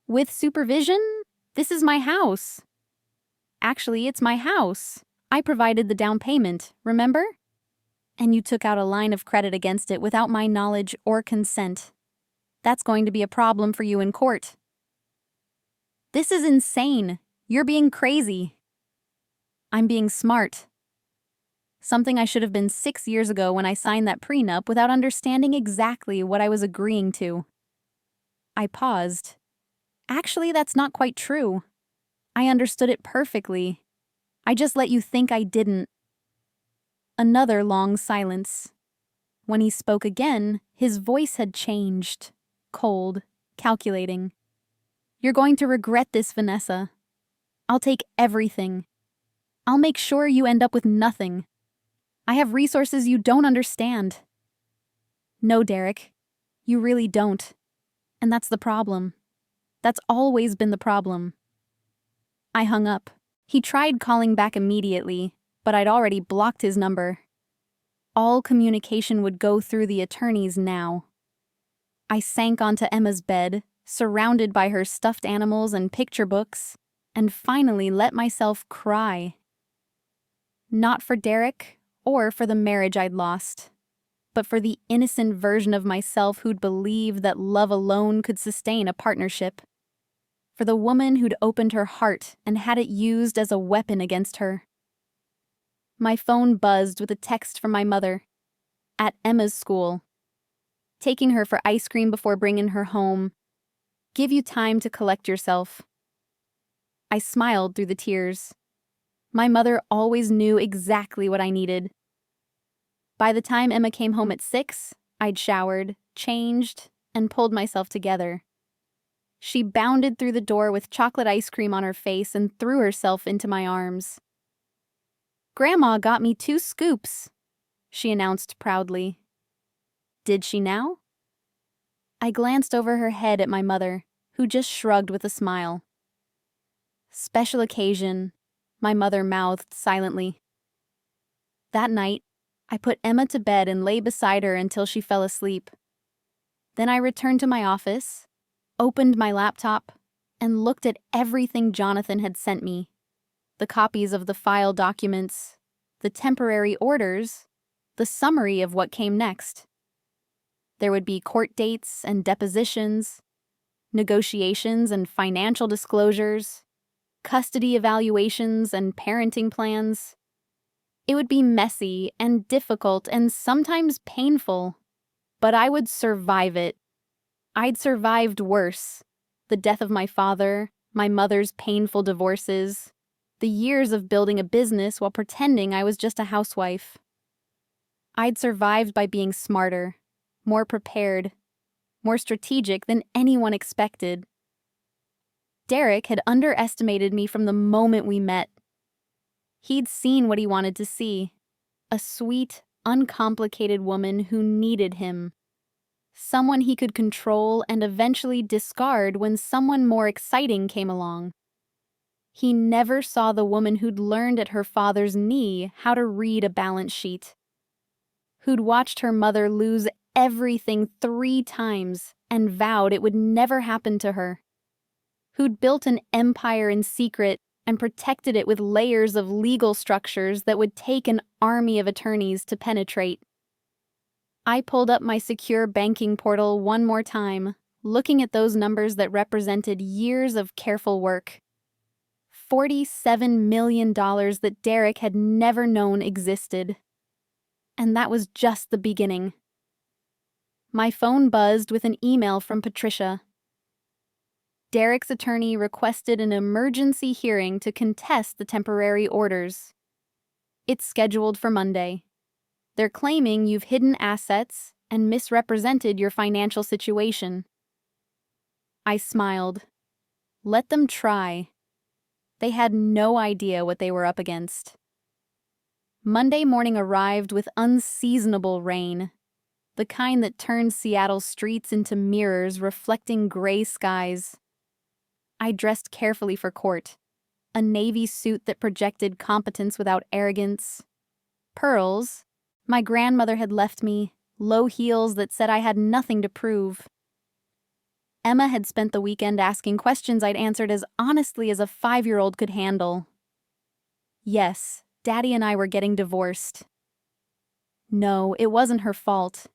"With supervision? This is my house." "Actually, it's my house. I provided the down payment, remember? And you took out a line of credit against it without my knowledge or consent. That's going to be a problem for you in court." "This is insane. You're being crazy." "I'm being smart. Something I should have been 6 years ago when I signed that prenup without understanding exactly what I was agreeing to." I paused. "Actually, that's not quite true. I understood it perfectly. I just let you think I didn't." Another long silence. When he spoke again, his voice had changed. Cold, calculating. "You're going to regret this, Vanessa. I'll take everything. I'll make sure you end up with nothing. I have resources you don't understand." "No, Derek, you really don't. And that's the problem. That's always been the problem." I hung up. He tried calling back immediately, but I'd already blocked his number. All communication would go through the attorneys now. I sank onto Emma's bed, surrounded by her stuffed animals and picture books, and finally let myself cry. Not for Derek or for the marriage I'd lost, but for the innocent version of myself who'd believed that love alone could sustain a partnership. For the woman who'd opened her heart and had it used as a weapon against her. My phone buzzed with a text from my mother. At Emma's school. Taking her for ice cream before bringing her home. Give you time to collect yourself. I smiled through the tears. My mother always knew exactly what I needed. By the time Emma came home at 6, I'd showered, changed, and pulled myself together. She bounded through the door with chocolate ice cream on her face and threw herself into my arms. "Grandma got me 2 scoops," she announced proudly. Did she now? I glanced over her head at my mother, who just shrugged with a smile. "Special occasion," my mother mouthed silently. That night, I put Emma to bed and lay beside her until she fell asleep. Then I returned to my office, opened my laptop, and looked at everything Jonathan had sent me. The copies of the file documents, the temporary orders, the summary of what came next. There would be court dates and depositions, negotiations and financial disclosures, custody evaluations and parenting plans. It would be messy and difficult and sometimes painful, but I would survive it. I'd survived worse. The death of my father, my mother's painful divorces, the years of building a business while pretending I was just a housewife. I'd survived by being smarter, more prepared, more strategic than anyone expected. Derek had underestimated me from the moment we met. He'd seen what he wanted to see, a sweet, uncomplicated woman who needed him. Someone he could control and eventually discard when someone more exciting came along. He never saw the woman who'd learned at her father's knee how to read a balance sheet, who'd watched her mother lose everything 3 times and vowed it would never happen to her, who'd built an empire in secret and protected it with layers of legal structures that would take an army of attorneys to penetrate. I pulled up my secure banking portal one more time, looking at those numbers that represented years of careful work. $47 million that Derek had never known existed. And that was just the beginning. My phone buzzed with an email from Patricia. Derek's attorney requested an emergency hearing to contest the temporary orders. It's scheduled for Monday. They're claiming you've hidden assets and misrepresented your financial situation. I smiled. Let them try. They had no idea what they were up against. Monday morning arrived with unseasonable rain, the kind that turns Seattle's streets into mirrors reflecting gray skies. I dressed carefully for court, a navy suit that projected competence without arrogance, pearls my grandmother had left me, low heels that said I had nothing to prove. Emma had spent the weekend asking questions I'd answered as honestly as a 5-year-old could handle. Yes, Daddy and I were getting divorced. No, it wasn't her fault.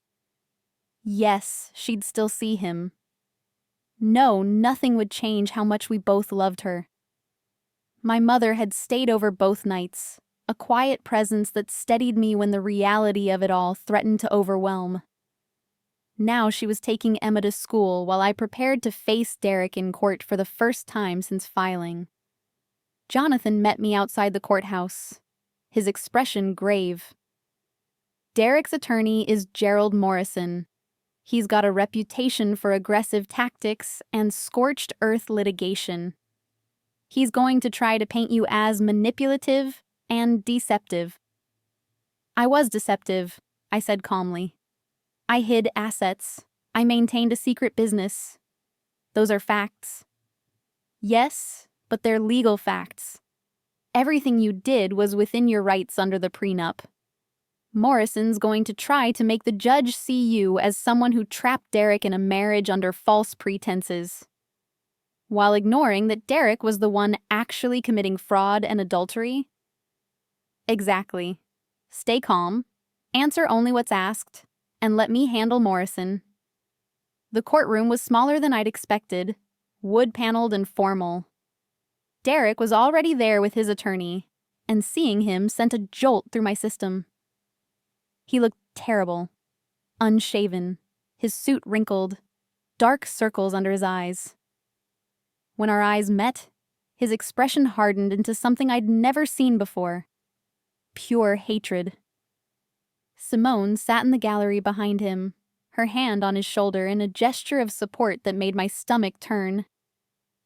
Yes, she'd still see him. No, nothing would change how much we both loved her. My mother had stayed over both nights, a quiet presence that steadied me when the reality of it all threatened to overwhelm. Now she was taking Emma to school while I prepared to face Derek in court for the first time since filing. Jonathan met me outside the courthouse, his expression grave. Derek's attorney is Gerald Morrison. He's got a reputation for aggressive tactics and scorched earth litigation. He's going to try to paint you as manipulative and deceptive. I was deceptive, I said calmly. I hid assets. I maintained a secret business. Those are facts. Yes, but they're legal facts. Everything you did was within your rights under the prenup. Morrison's going to try to make the judge see you as someone who trapped Derek in a marriage under false pretenses, while ignoring that Derek was the one actually committing fraud and adultery. Exactly. Stay calm, answer only what's asked, and let me handle Morrison. The courtroom was smaller than I'd expected, wood-paneled and formal. Derek was already there with his attorney, and seeing him sent a jolt through my system. He looked terrible, unshaven, his suit wrinkled, dark circles under his eyes. When our eyes met, his expression hardened into something I'd never seen before. Pure hatred. Simone sat in the gallery behind him, her hand on his shoulder in a gesture of support that made my stomach turn.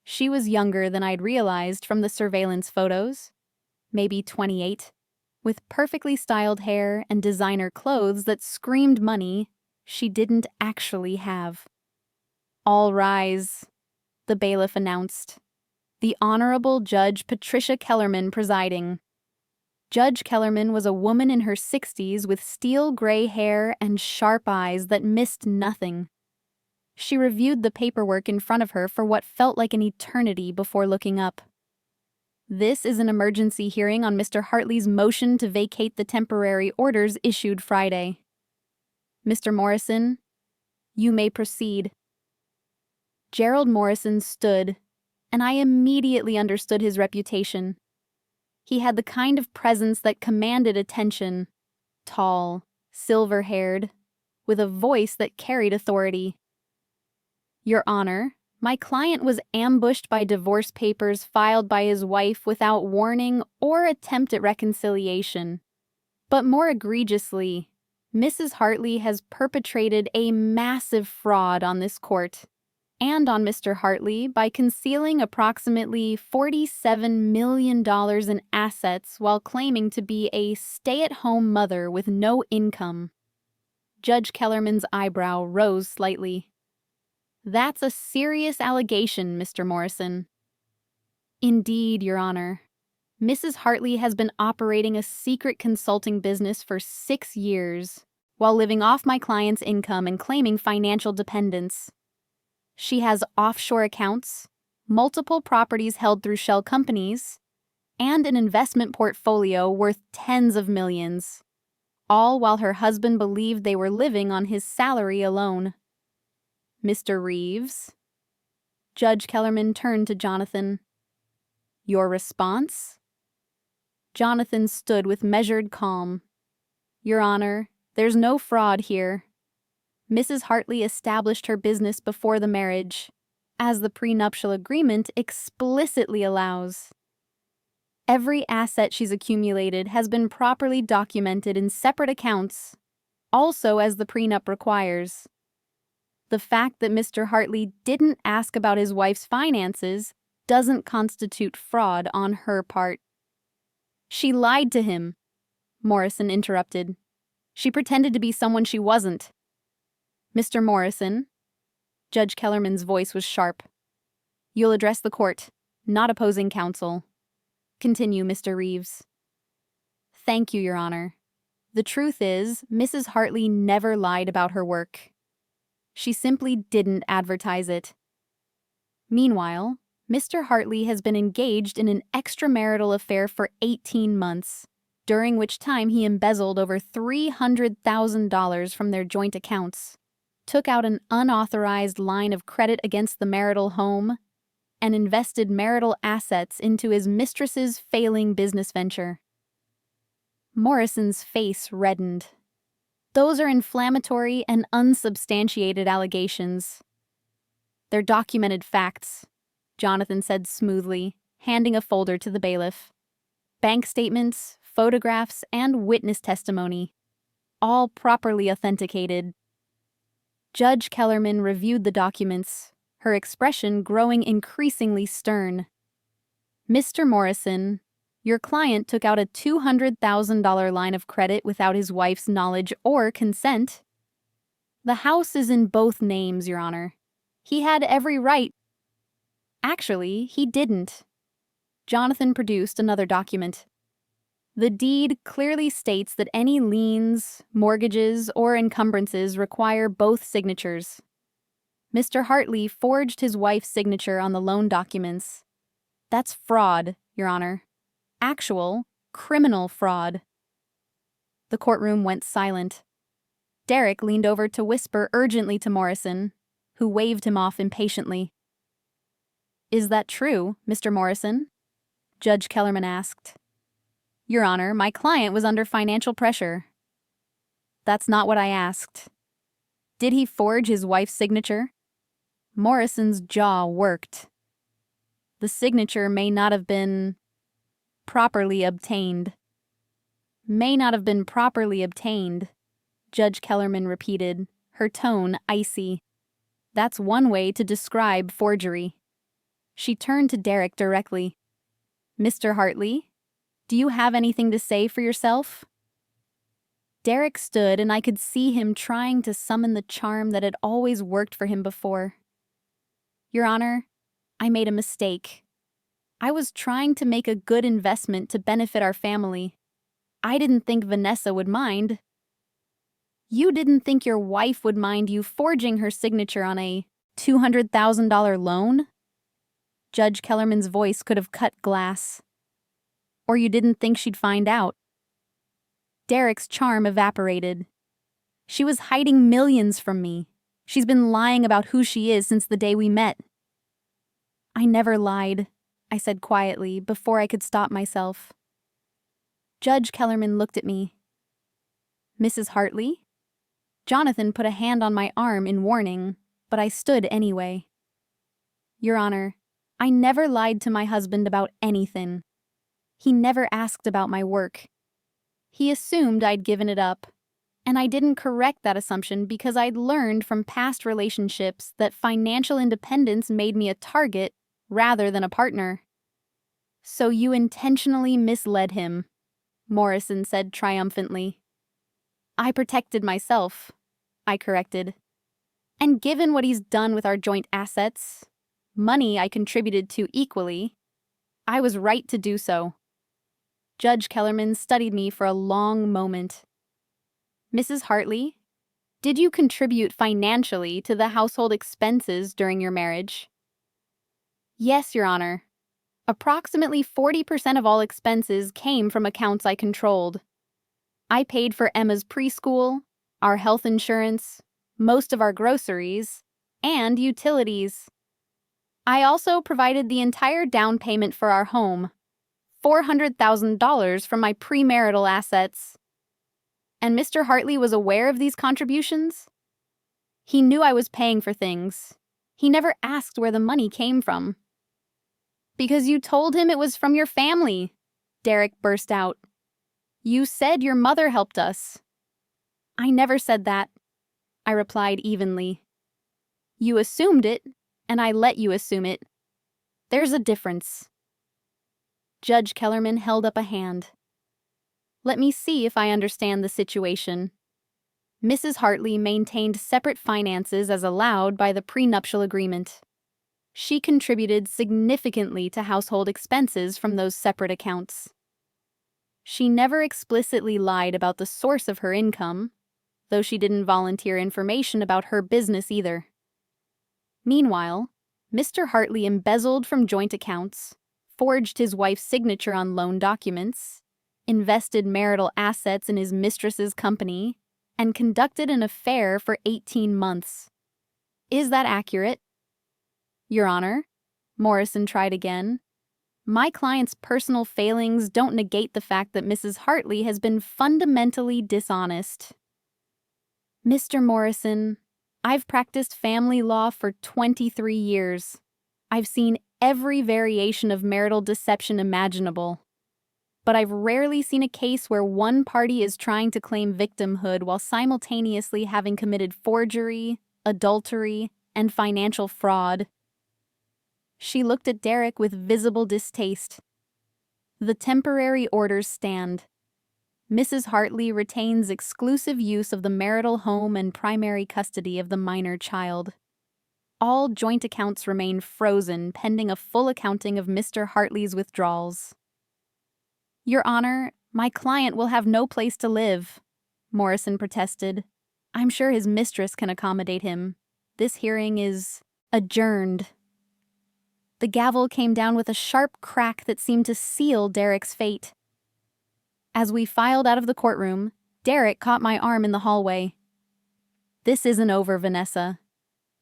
She was younger than I'd realized from the surveillance photos, maybe 28, with perfectly styled hair and designer clothes that screamed money she didn't actually have. All rise, the bailiff announced. The Honorable Judge Patricia Kellerman presiding. Judge Kellerman was a woman in her 60s with steel gray hair and sharp eyes that missed nothing. She reviewed the paperwork in front of her for what felt like an eternity before looking up. This is an emergency hearing on Mr. Hartley's motion to vacate the temporary orders issued Friday. Mr. Morrison, you may proceed. Gerald Morrison stood, and I immediately understood his reputation. He had the kind of presence that commanded attention, tall, silver-haired, with a voice that carried authority. Your Honor, my client was ambushed by divorce papers filed by his wife without warning or attempt at reconciliation. But more egregiously, Mrs. Hartley has perpetrated a massive fraud on this court and on Mr. Hartley by concealing approximately $47 million in assets while claiming to be a stay-at-home mother with no income. Judge Kellerman's eyebrow rose slightly. That's a serious allegation, Mr. Morrison. Indeed, Your Honor. Mrs. Hartley has been operating a secret consulting business for 6 years, while living off my client's income and claiming financial dependence. She has offshore accounts, multiple properties held through shell companies, and an investment portfolio worth tens of millions, all while her husband believed they were living on his salary alone. Mr. Reeves? Judge Kellerman turned to Jonathan. Your response? Jonathan stood with measured calm. Your Honor, there's no fraud here. Mrs. Hartley established her business before the marriage, as the prenuptial agreement explicitly allows. Every asset she's accumulated has been properly documented in separate accounts, also as the prenup requires. The fact that Mr. Hartley didn't ask about his wife's finances doesn't constitute fraud on her part. She lied to him, Morrison interrupted. She pretended to be someone she wasn't. Mr. Morrison, Judge Kellerman's voice was sharp. You'll address the court, not opposing counsel. Continue, Mr. Reeves. Thank you, Your Honor. The truth is, Mrs. Hartley never lied about her work. She simply didn't advertise it. Meanwhile, Mr. Hartley has been engaged in an extramarital affair for 18 months, during which time he embezzled over $300,000 from their joint accounts, took out an unauthorized line of credit against the marital home, and invested marital assets into his mistress's failing business venture. Morrison's face reddened. Those are inflammatory and unsubstantiated allegations. They're documented facts, Jonathan said smoothly, handing a folder to the bailiff. Bank statements, photographs, and witness testimony, all properly authenticated. Judge Kellerman reviewed the documents, her expression growing increasingly stern. Mr. Morrison, your client took out a $200,000 line of credit without his wife's knowledge or consent. The house is in both names, Your Honor. He had every right. Actually, he didn't. Jonathan produced another document. The deed clearly states that any liens, mortgages, or encumbrances require both signatures. Mr. Hartley forged his wife's signature on the loan documents. That's fraud, Your Honor. Actual, criminal fraud. The courtroom went silent. Derek leaned over to whisper urgently to Morrison, who waved him off impatiently. Is that true, Mr. Morrison? Judge Kellerman asked. Your Honor, my client was under financial pressure. That's not what I asked. Did he forge his wife's signature? Morrison's jaw worked. The signature may not have been properly obtained. May not have been properly obtained, Judge Kellerman repeated, her tone icy. That's one way to describe forgery. She turned to Derek directly. Mr. Hartley, do you have anything to say for yourself? Derek stood, and I could see him trying to summon the charm that had always worked for him before. Your Honor, I made a mistake. I was trying to make a good investment to benefit our family. I didn't think Vanessa would mind. You didn't think your wife would mind you forging her signature on a $200,000 loan? Judge Kellerman's voice could have cut glass. Or you didn't think she'd find out. Derek's charm evaporated. She was hiding millions from me. She's been lying about who she is since the day we met. I never lied, I said quietly before I could stop myself. Judge Kellerman looked at me. Mrs. Hartley? Jonathan put a hand on my arm in warning, but I stood anyway. Your Honor, I never lied to my husband about anything. He never asked about my work. He assumed I'd given it up, and I didn't correct that assumption because I'd learned from past relationships that financial independence made me a target rather than a partner. So you intentionally misled him, Morrison said triumphantly. I protected myself, I corrected. And given what he's done with our joint assets, money I contributed to equally, I was right to do so. Judge Kellerman studied me for a long moment. Mrs. Hartley, did you contribute financially to the household expenses during your marriage? Yes, Your Honor. Approximately 40% of all expenses came from accounts I controlled. I paid for Emma's preschool, our health insurance, most of our groceries, and utilities. I also provided the entire down payment for our home, $400,000 from my premarital assets. And Mr. Hartley was aware of these contributions? He knew I was paying for things. He never asked where the money came from. Because you told him it was from your family, Derek burst out. You said your mother helped us. I never said that, I replied evenly. You assumed it, and I let you assume it. There's a difference. Judge Kellerman held up a hand. Let me see if I understand the situation. Mrs. Hartley maintained separate finances as allowed by the prenuptial agreement. She contributed significantly to household expenses from those separate accounts. She never explicitly lied about the source of her income, though she didn't volunteer information about her business either. Meanwhile, Mr. Hartley embezzled from joint accounts, forged his wife's signature on loan documents, invested marital assets in his mistress's company, and conducted an affair for 18 months. Is that accurate? Your Honor, Morrison tried again. My client's personal failings don't negate the fact that Mrs. Hartley has been fundamentally dishonest. Mr. Morrison, I've practiced family law for 23 years. I've seen every variation of marital deception imaginable. But I've rarely seen a case where one party is trying to claim victimhood while simultaneously having committed forgery, adultery, and financial fraud. She looked at Derek with visible distaste. The temporary orders stand. Mrs. Hartley retains exclusive use of the marital home and primary custody of the minor child. All joint accounts remain frozen pending a full accounting of Mr. Hartley's withdrawals. Your Honor, my client will have no place to live, Morrison protested. I'm sure his mistress can accommodate him. This hearing is adjourned. The gavel came down with a sharp crack that seemed to seal Derek's fate. As we filed out of the courtroom, Derek caught my arm in the hallway. This isn't over, Vanessa.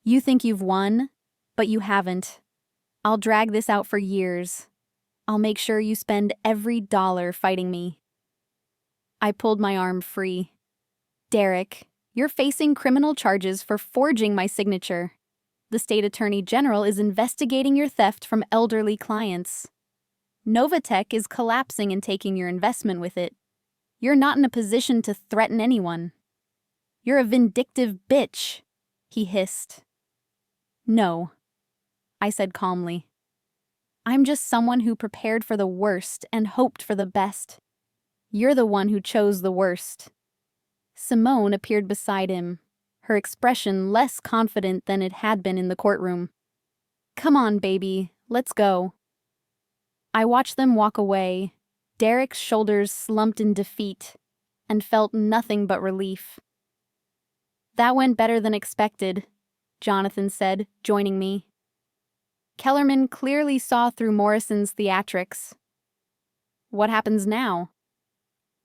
You think you've won, but you haven't. I'll drag this out for years. I'll make sure you spend every dollar fighting me. I pulled my arm free. Derek, you're facing criminal charges for forging my signature. The state attorney general is investigating your theft from elderly clients. Novatech is collapsing and taking your investment with it. You're not in a position to threaten anyone. You're a vindictive bitch, he hissed. No, I said calmly. I'm just someone who prepared for the worst and hoped for the best. You're the one who chose the worst. Simone appeared beside him, her expression less confident than it had been in the courtroom. Come on, baby, let's go. I watched them walk away. Derek's shoulders slumped in defeat, and felt nothing but relief. That went better than expected, Jonathan said, joining me. Kellerman clearly saw through Morrison's theatrics. What happens now?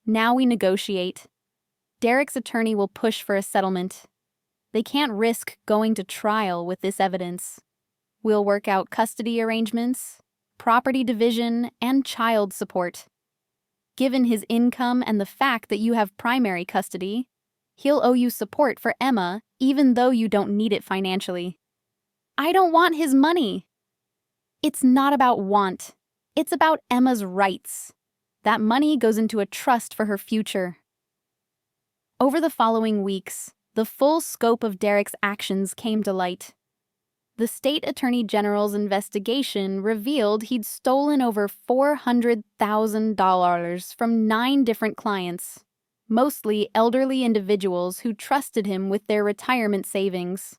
Now we negotiate. Derek's attorney will push for a settlement. They can't risk going to trial with this evidence. We'll work out custody arrangements, property division, and child support. Given his income and the fact that you have primary custody, he'll owe you support for Emma even though you don't need it financially. I don't want his money. It's not about want. It's about Emma's rights. That money goes into a trust for her future. Over the following weeks, the full scope of Derek's actions came to light. The state attorney general's investigation revealed he'd stolen over $400,000 from 9 different clients, mostly elderly individuals who trusted him with their retirement savings.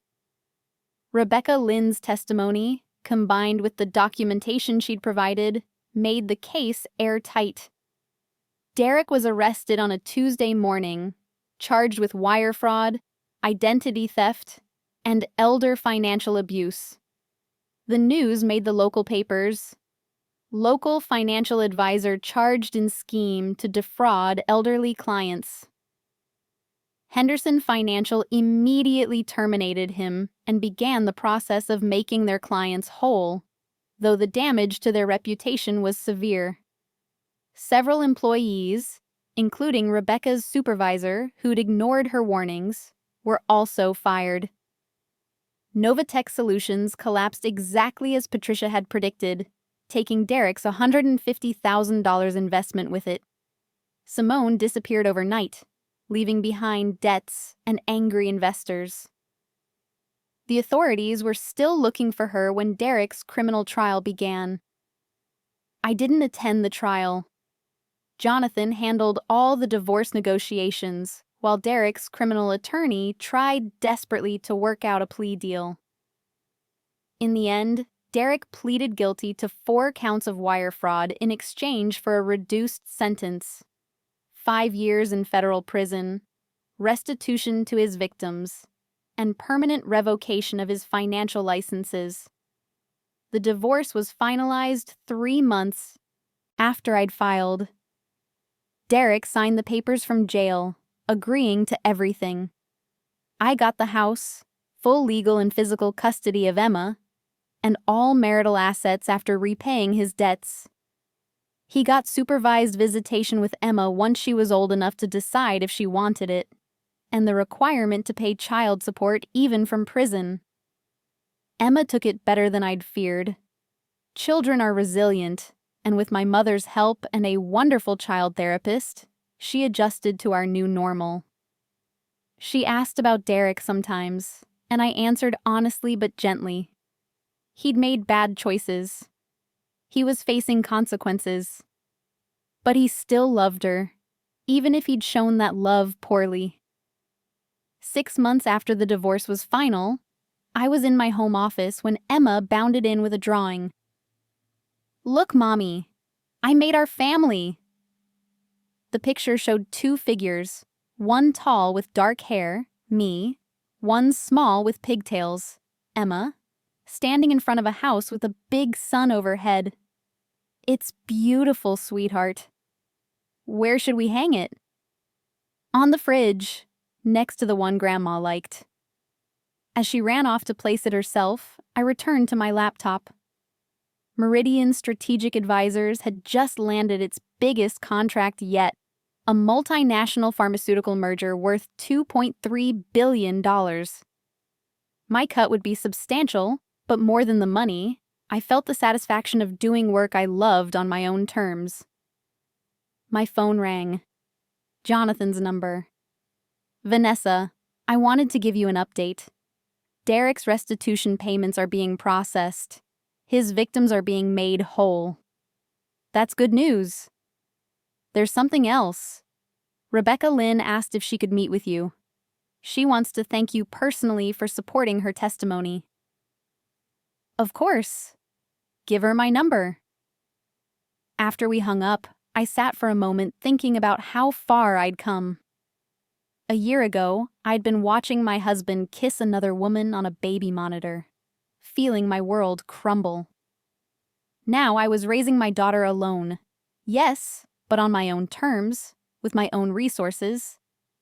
Rebecca Lynn's testimony, combined with the documentation she'd provided, made the case airtight. Derek was arrested on a Tuesday morning, charged with wire fraud, identity theft, and elder financial abuse. The news made the local papers. Local financial advisor charged in scheme to defraud elderly clients. Henderson Financial immediately terminated him and began the process of making their clients whole, though the damage to their reputation was severe. Several employees, including Rebecca's supervisor who'd ignored her warnings, were also fired. Novatech Solutions collapsed exactly as Patricia had predicted, taking Derek's $150,000 investment with it. Simone disappeared overnight, leaving behind debts and angry investors. The authorities were still looking for her when Derek's criminal trial began. I didn't attend the trial. Jonathan handled all the divorce negotiations, while Derek's criminal attorney tried desperately to work out a plea deal. In the end, Derek pleaded guilty to 4 counts of wire fraud in exchange for a reduced sentence: 5 years in federal prison, restitution to his victims, and permanent revocation of his financial licenses. The divorce was finalized 3 months after I'd filed. Derek signed the papers from jail, agreeing to everything. I got the house, full legal and physical custody of Emma, and all marital assets after repaying his debts. He got supervised visitation with Emma once she was old enough to decide if she wanted it, and the requirement to pay child support even from prison. Emma took it better than I'd feared. Children are resilient, and with my mother's help and a wonderful child therapist, she adjusted to our new normal. She asked about Derek sometimes, and I answered honestly but gently. He'd made bad choices. He was facing consequences. But he still loved her, even if he'd shown that love poorly. 6 months after the divorce was final, I was in my home office when Emma bounded in with a drawing. "Look, Mommy, I made our family." The picture showed 2 figures, one tall with dark hair, me, one small with pigtails, Emma, standing in front of a house with a big sun overhead. "It's beautiful, sweetheart." "Where should we hang it?" "On the fridge, next to the one Grandma liked." As she ran off to place it herself, I returned to my laptop. Meridian Strategic Advisors had just landed its biggest contract yet, a multinational pharmaceutical merger worth $2.3 billion. My cut would be substantial, but more than the money, I felt the satisfaction of doing work I loved on my own terms. My phone rang. Jonathan's number. "Vanessa, I wanted to give you an update. Derek's restitution payments are being processed. His victims are being made whole." "That's good news." "There's something else. Rebecca Lynn asked if she could meet with you. She wants to thank you personally for supporting her testimony." "Of course. Give her my number." After we hung up, I sat for a moment thinking about how far I'd come. A year ago, I'd been watching my husband kiss another woman on a baby monitor, feeling my world crumble. Now I was raising my daughter alone. Yes, but on my own terms, with my own resources,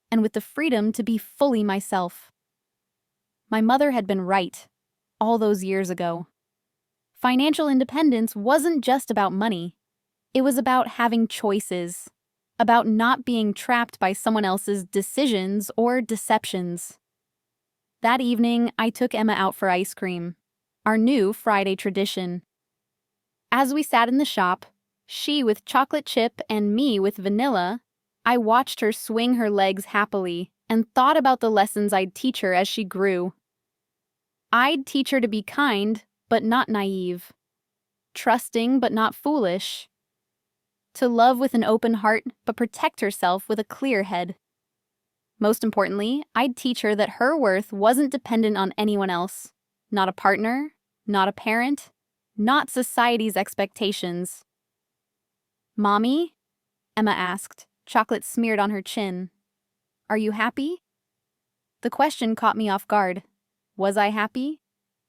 and with the freedom to be fully myself. My mother had been right, all those years ago. Financial independence wasn't just about money. It was about having choices, about not being trapped by someone else's decisions or deceptions. That evening, I took Emma out for ice cream, our new Friday tradition. As we sat in the shop, she with chocolate chip and me with vanilla, I watched her swing her legs happily and thought about the lessons I'd teach her as she grew. I'd teach her to be kind, but not naive, trusting, but not foolish, to love with an open heart, but protect herself with a clear head. Most importantly, I'd teach her that her worth wasn't dependent on anyone else, not a partner, not a parent, not society's expectations. "Mommy?" Emma asked, chocolate smeared on her chin. "Are you happy?" The question caught me off guard. Was I happy?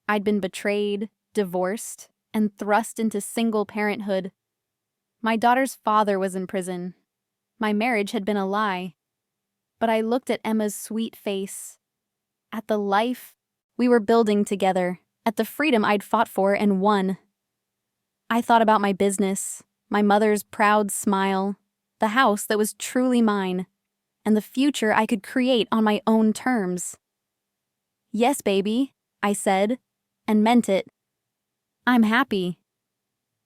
I'd been betrayed, divorced, and thrust into single parenthood. My daughter's father was in prison. My marriage had been a lie. But I looked at Emma's sweet face, at the life we were building together, at the freedom I'd fought for and won. I thought about my business, my mother's proud smile, the house that was truly mine, and the future I could create on my own terms. "Yes, baby," I said, and meant it. "I'm happy."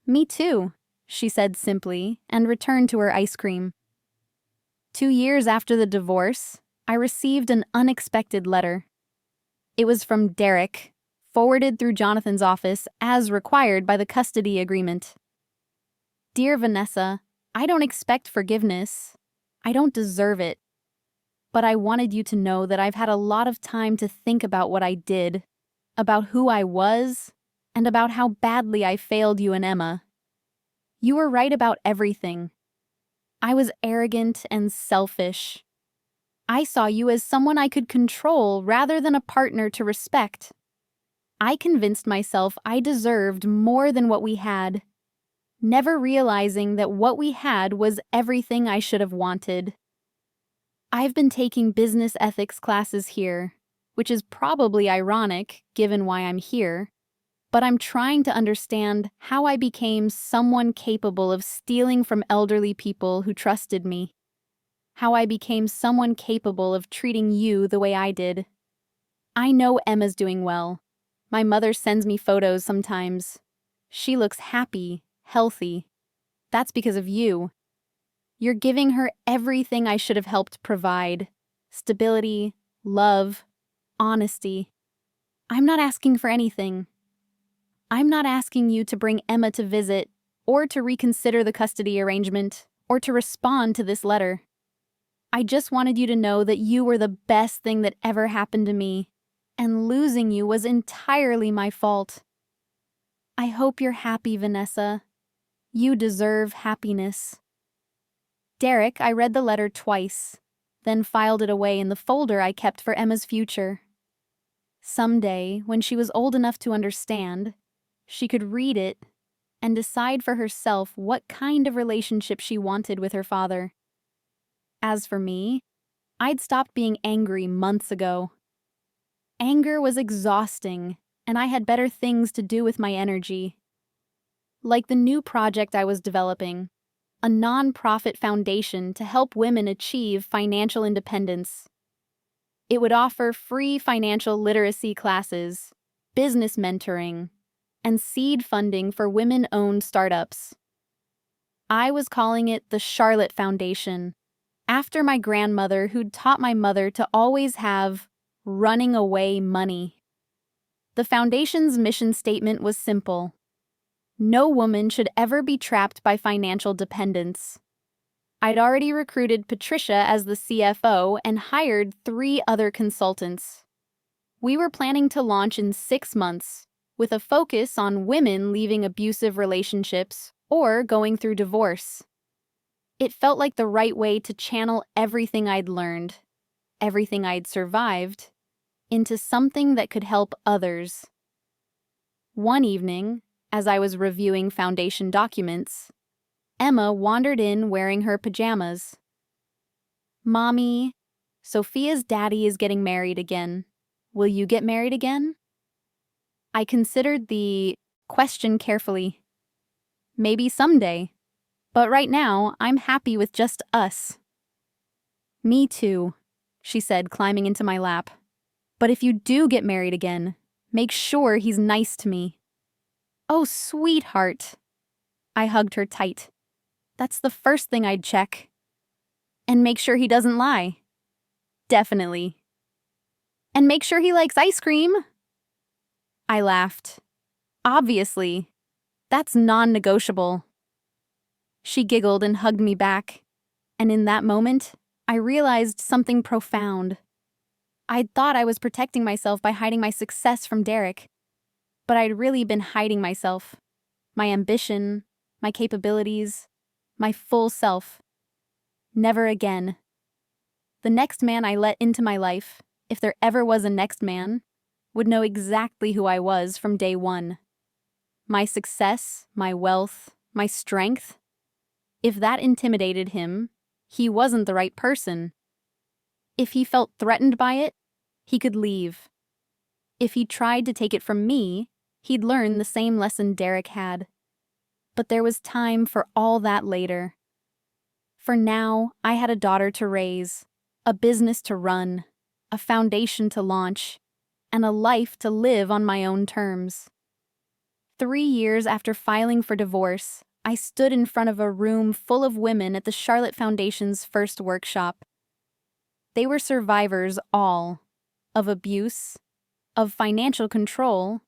"Me too," she said simply, and returned to her ice cream. 2 years after the divorce, I received an unexpected letter. It was from Derek, forwarded through Jonathan's office as required by the custody agreement. "Dear Vanessa, I don't expect forgiveness. I don't deserve it. But I wanted you to know that I've had a lot of time to think about what I did, about who I was, and about how badly I failed you and Emma. You were right about everything. I was arrogant and selfish. I saw you as someone I could control rather than a partner to respect. I convinced myself I deserved more than what we had, never realizing that what we had was everything I should have wanted. I've been taking business ethics classes here, which is probably ironic given why I'm here, but I'm trying to understand how I became someone capable of stealing from elderly people who trusted me. How I became someone capable of treating you the way I did. I know Emma's doing well. My mother sends me photos sometimes. She looks happy, healthy. That's because of you. You're giving her everything I should have helped provide. Stability, love, honesty. I'm not asking for anything. I'm not asking you to bring Emma to visit, or to reconsider the custody arrangement, or to respond to this letter. I just wanted you to know that you were the best thing that ever happened to me, and losing you was entirely my fault. I hope you're happy, Vanessa. You deserve happiness. Derek, I read the letter twice, then filed it away in the folder I kept for Emma's future. Someday, when she was old enough to understand, she could read it and decide for herself what kind of relationship she wanted with her father. As for me, I'd stopped being angry months ago. Anger was exhausting, and I had better things to do with my energy. Like the new project I was developing, a non-profit foundation to help women achieve financial independence. It would offer free financial literacy classes, business mentoring, and seed funding for women-owned startups. I was calling it the Charlotte Foundation, after my grandmother who'd taught my mother to always have running away money. The foundation's mission statement was simple. No woman should ever be trapped by financial dependence. I'd already recruited Patricia as the CFO and hired 3 other consultants. We were planning to launch in 6 months, with a focus on women leaving abusive relationships or going through divorce. It felt like the right way to channel everything I'd learned, everything I'd survived, into something that could help others. One evening, as I was reviewing foundation documents, Emma wandered in wearing her pajamas. "Mommy, Sophia's daddy is getting married again. Will you get married again?" I considered the question carefully. Maybe someday, but right now I'm happy with just us. "Me too," she said, climbing into my lap. "But if you do get married again, make sure he's nice to me." "Oh, sweetheart." I hugged her tight. "That's the first thing I'd check. And make sure he doesn't lie." "Definitely." "And make sure he likes ice cream." I laughed. "Obviously. That's non-negotiable." She giggled and hugged me back. And in that moment, I realized something profound. I'd thought I was protecting myself by hiding my success from Derek. But I'd really been hiding myself, my ambition, my capabilities, my full self. Never again. The next man I let into my life, if there ever was a next man, would know exactly who I was from day one. My success, my wealth, my strength. If that intimidated him, he wasn't the right person. If he felt threatened by it, he could leave. If he tried to take it from me, he'd learn the same lesson Derek had. But there was time for all that later. For now, I had a daughter to raise, a business to run, a foundation to launch, and a life to live on my own terms. 3 years after filing for divorce, I stood in front of a room full of women at the Charlotte Foundation's first workshop. They were survivors all, of abuse, of financial control,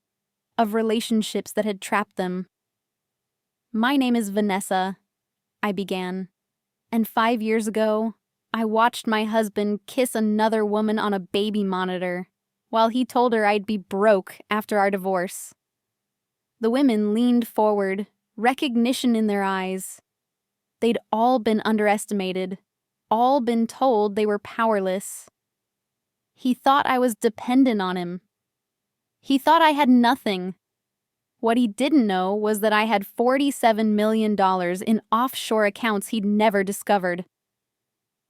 of relationships that had trapped them. "My name is Vanessa," I began, "and 5 years ago, I watched my husband kiss another woman on a baby monitor while he told her I'd be broke after our divorce." The women leaned forward, recognition in their eyes. They'd all been underestimated, all been told they were powerless. He thought I was dependent on him. He thought I had nothing. What he didn't know was that I had $47 million in offshore accounts he'd never discovered.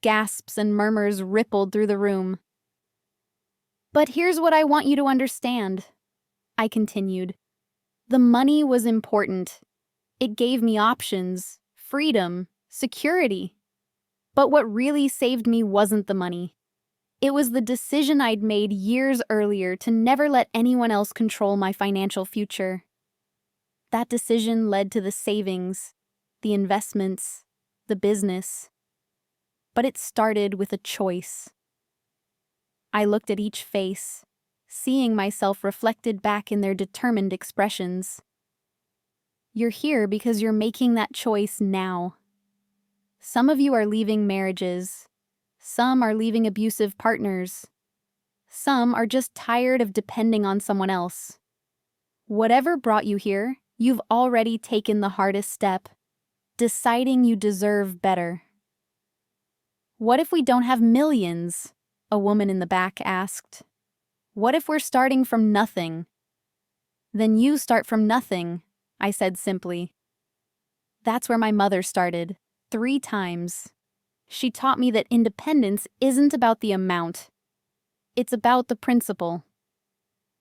Gasps and murmurs rippled through the room. "But here's what I want you to understand," I continued. "The money was important. It gave me options, freedom, security. But what really saved me wasn't the money. It was the decision I'd made years earlier to never let anyone else control my financial future. That decision led to the savings, the investments, the business. But it started with a choice. I looked at each face, seeing myself reflected back in their determined expressions. You're here because you're making that choice now. Some of you are leaving marriages. Some are leaving abusive partners. Some are just tired of depending on someone else. Whatever brought you here, you've already taken the hardest step, deciding you deserve better. What if we don't have millions? A woman in the back asked. What if we're starting from nothing? Then you start from nothing, I said simply. That's where my mother started, 3 times. She taught me that independence isn't about the amount. It's about the principle.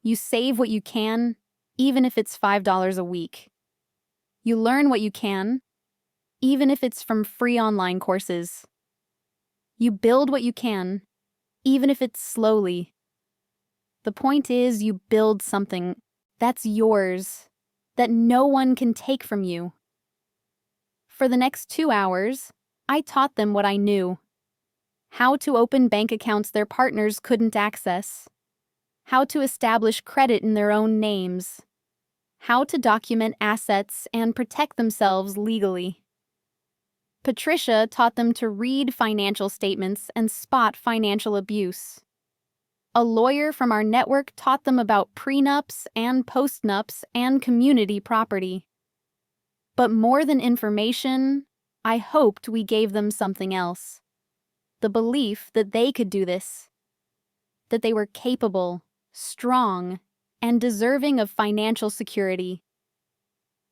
You save what you can, even if it's $5 a week. You learn what you can, even if it's from free online courses. You build what you can, even if it's slowly. The point is, you build something that's yours, that no one can take from you. For the next 2 hours, I taught them what I knew. How to open bank accounts their partners couldn't access. How to establish credit in their own names. How to document assets and protect themselves legally. Patricia taught them to read financial statements and spot financial abuse. A lawyer from our network taught them about prenups and postnups and community property. But more than information, I hoped we gave them something else. The belief that they could do this. That they were capable, strong, and deserving of financial security.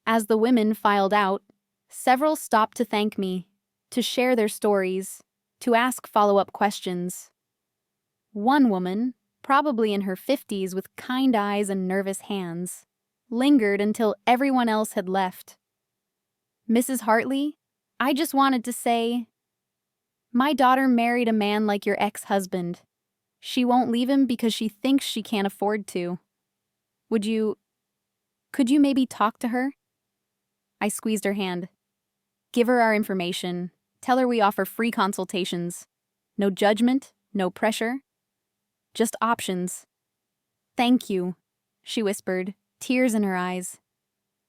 As the women filed out, several stopped to thank me, to share their stories, to ask follow-up questions. One woman, probably in her 50s with kind eyes and nervous hands, lingered until everyone else had left. Mrs. Hartley, I just wanted to say, my daughter married a man like your ex-husband. She won't leave him because she thinks she can't afford to. Could you maybe talk to her? I squeezed her hand. Give her our information. Tell her we offer free consultations. No judgment, no pressure. Just options. Thank you, she whispered, tears in her eyes.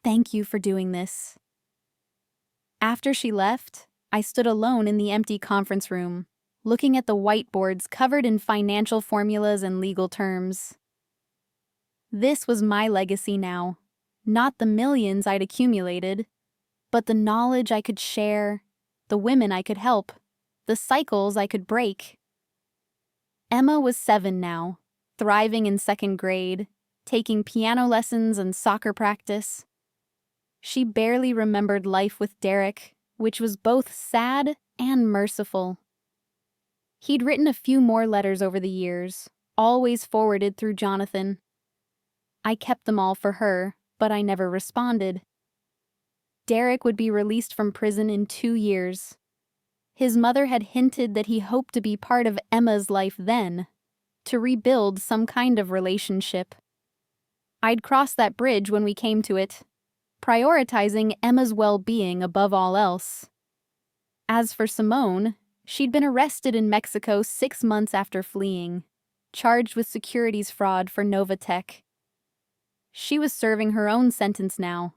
Thank you for doing this. After she left, I stood alone in the empty conference room, looking at the whiteboards covered in financial formulas and legal terms. This was my legacy now, not the millions I'd accumulated, but the knowledge I could share, the women I could help, the cycles I could break. Emma was 7 now, thriving in 2nd grade, taking piano lessons and soccer practice. She barely remembered life with Derek, which was both sad and merciful. He'd written a few more letters over the years, always forwarded through Jonathan. I kept them all for her, but I never responded. Derek would be released from prison in 2 years. His mother had hinted that he hoped to be part of Emma's life then, to rebuild some kind of relationship. I'd cross that bridge when we came to it, prioritizing Emma's well-being above all else. As for Simone, she'd been arrested in Mexico 6 months after fleeing, charged with securities fraud for Novatech. She was serving her own sentence now,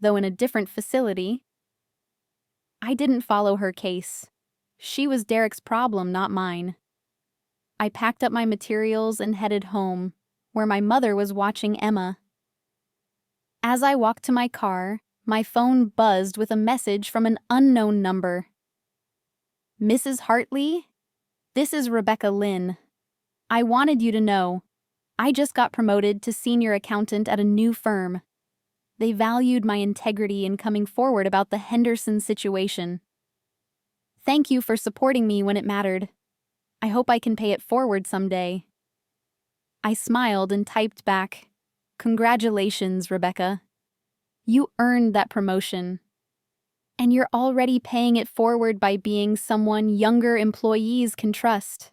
though in a different facility. I didn't follow her case. She was Derek's problem, not mine. I packed up my materials and headed home, where my mother was watching Emma. As I walked to my car, my phone buzzed with a message from an unknown number. Mrs. Hartley? This is Rebecca Lynn. I wanted you to know. I just got promoted to senior accountant at a new firm. They valued my integrity in coming forward about the Henderson situation. Thank you for supporting me when it mattered. I hope I can pay it forward someday. I smiled and typed back, Congratulations, Rebecca. You earned that promotion. And you're already paying it forward by being someone younger employees can trust.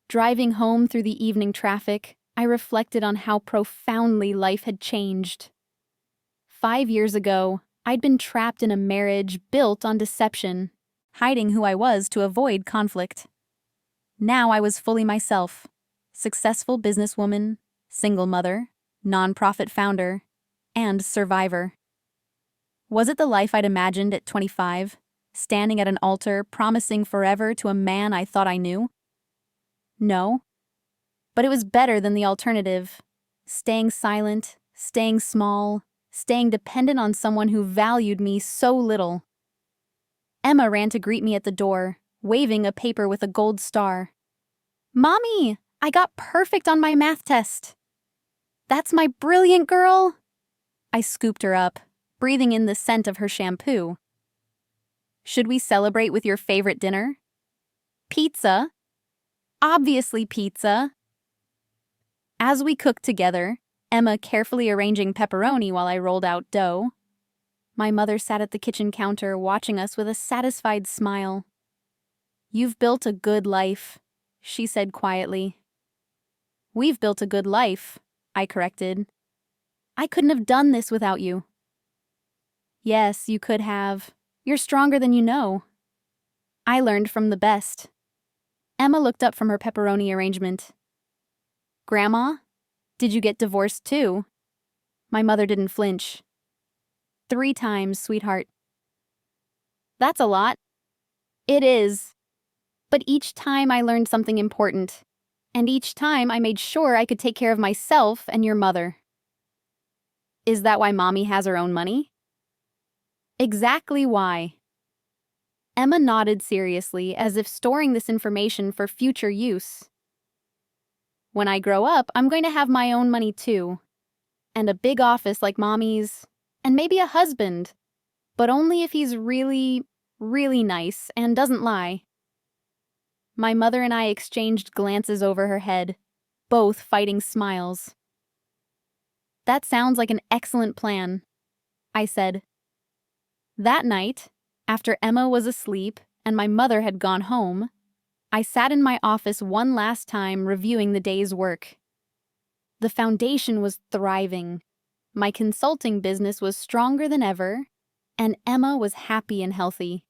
Driving home through the evening traffic, I reflected on how profoundly life had changed. 5 years ago, I'd been trapped in a marriage built on deception, hiding who I was to avoid conflict. Now I was fully myself, successful businesswoman, single mother, nonprofit founder, and survivor. Was it the life I'd imagined at 25, standing at an altar promising forever to a man I thought I knew? No. But it was better than the alternative. Staying silent, staying small, staying dependent on someone who valued me so little. Emma ran to greet me at the door, waving a paper with a gold star. "Mommy, I got perfect on my math test." "That's my brilliant girl." I scooped her up, breathing in the scent of her shampoo. "Should we celebrate with your favorite dinner?" "Pizza." "Obviously pizza." As we cooked together, Emma carefully arranging pepperoni while I rolled out dough, my mother sat at the kitchen counter watching us with a satisfied smile. "You've built a good life," she said quietly. "We've built a good life," I corrected. "I couldn't have done this without you." "Yes, you could have. You're stronger than you know." "I learned from the best." Emma looked up from her pepperoni arrangement. "Grandma, did you get divorced too?" My mother didn't flinch. 3 times, sweetheart." "That's a lot." "It is. But each time I learned something important. And each time I made sure I could take care of myself and your mother." "Is that why Mommy has her own money?" "Exactly why." Emma nodded seriously, as if storing this information for future use. "When I grow up, I'm going to have my own money too. And a big office like Mommy's. And maybe a husband. But only if he's really, really nice and doesn't lie." My mother and I exchanged glances over her head, both fighting smiles. "That sounds like an excellent plan," I said. That night, after Emma was asleep and my mother had gone home, I sat in my office one last time reviewing the day's work. The foundation was thriving. My consulting business was stronger than ever, and Emma was happy and healthy.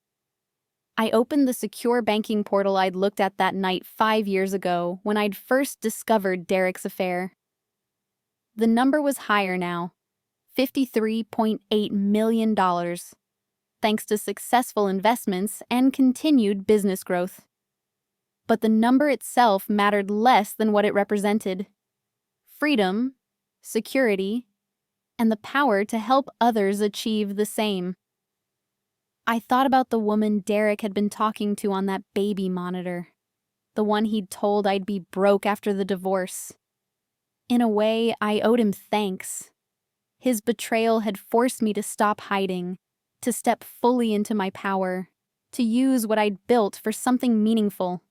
I opened the secure banking portal I'd looked at that night 5 years ago when I'd first discovered Derek's affair. The number was higher now, $53.8 million, thanks to successful investments and continued business growth. But the number itself mattered less than what it represented: freedom, security, and the power to help others achieve the same. I thought about the woman Derek had been talking to on that baby monitor, the one he'd told I'd be broke after the divorce. In a way, I owed him thanks. His betrayal had forced me to stop hiding, to step fully into my power, to use what I'd built for something meaningful.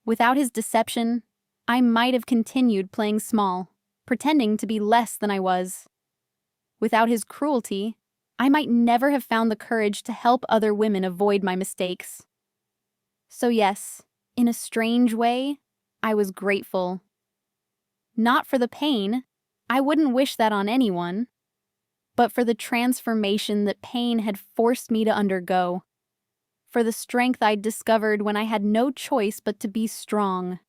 Without his deception, I might have continued playing small, pretending to be less than I was. Without his cruelty, I might never have found the courage to help other women avoid my mistakes. So yes, in a strange way, I was grateful. Not for the pain, I wouldn't wish that on anyone, but for the transformation that pain had forced me to undergo, for the strength I'd discovered when I had no choice but to be strong,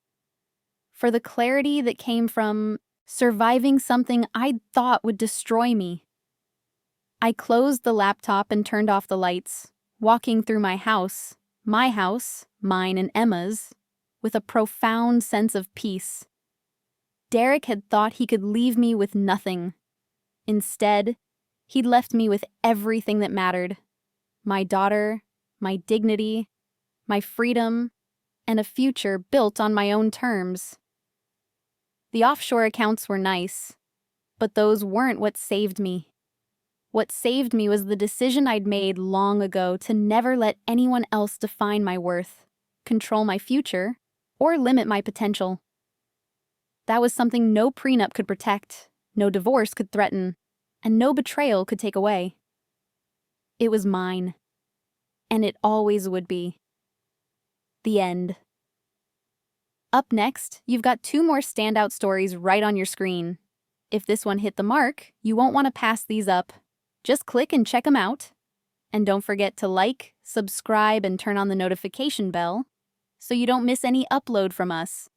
for the clarity that came from surviving something I'd thought would destroy me. I closed the laptop and turned off the lights, walking through my house, mine and Emma's, with a profound sense of peace. Derek had thought he could leave me with nothing. Instead, he'd left me with everything that mattered: my daughter, my dignity, my freedom, and a future built on my own terms. The offshore accounts were nice, but those weren't what saved me. What saved me was the decision I'd made long ago to never let anyone else define my worth, control my future, or limit my potential. That was something no prenup could protect, no divorce could threaten, and no betrayal could take away. It was mine, and it always would be. The end. Up next, you've got 2 more standout stories right on your screen. If this one hit the mark, you won't want to pass these up. Just click and check them out. And don't forget to like, subscribe, and turn on the notification bell so you don't miss any upload from us.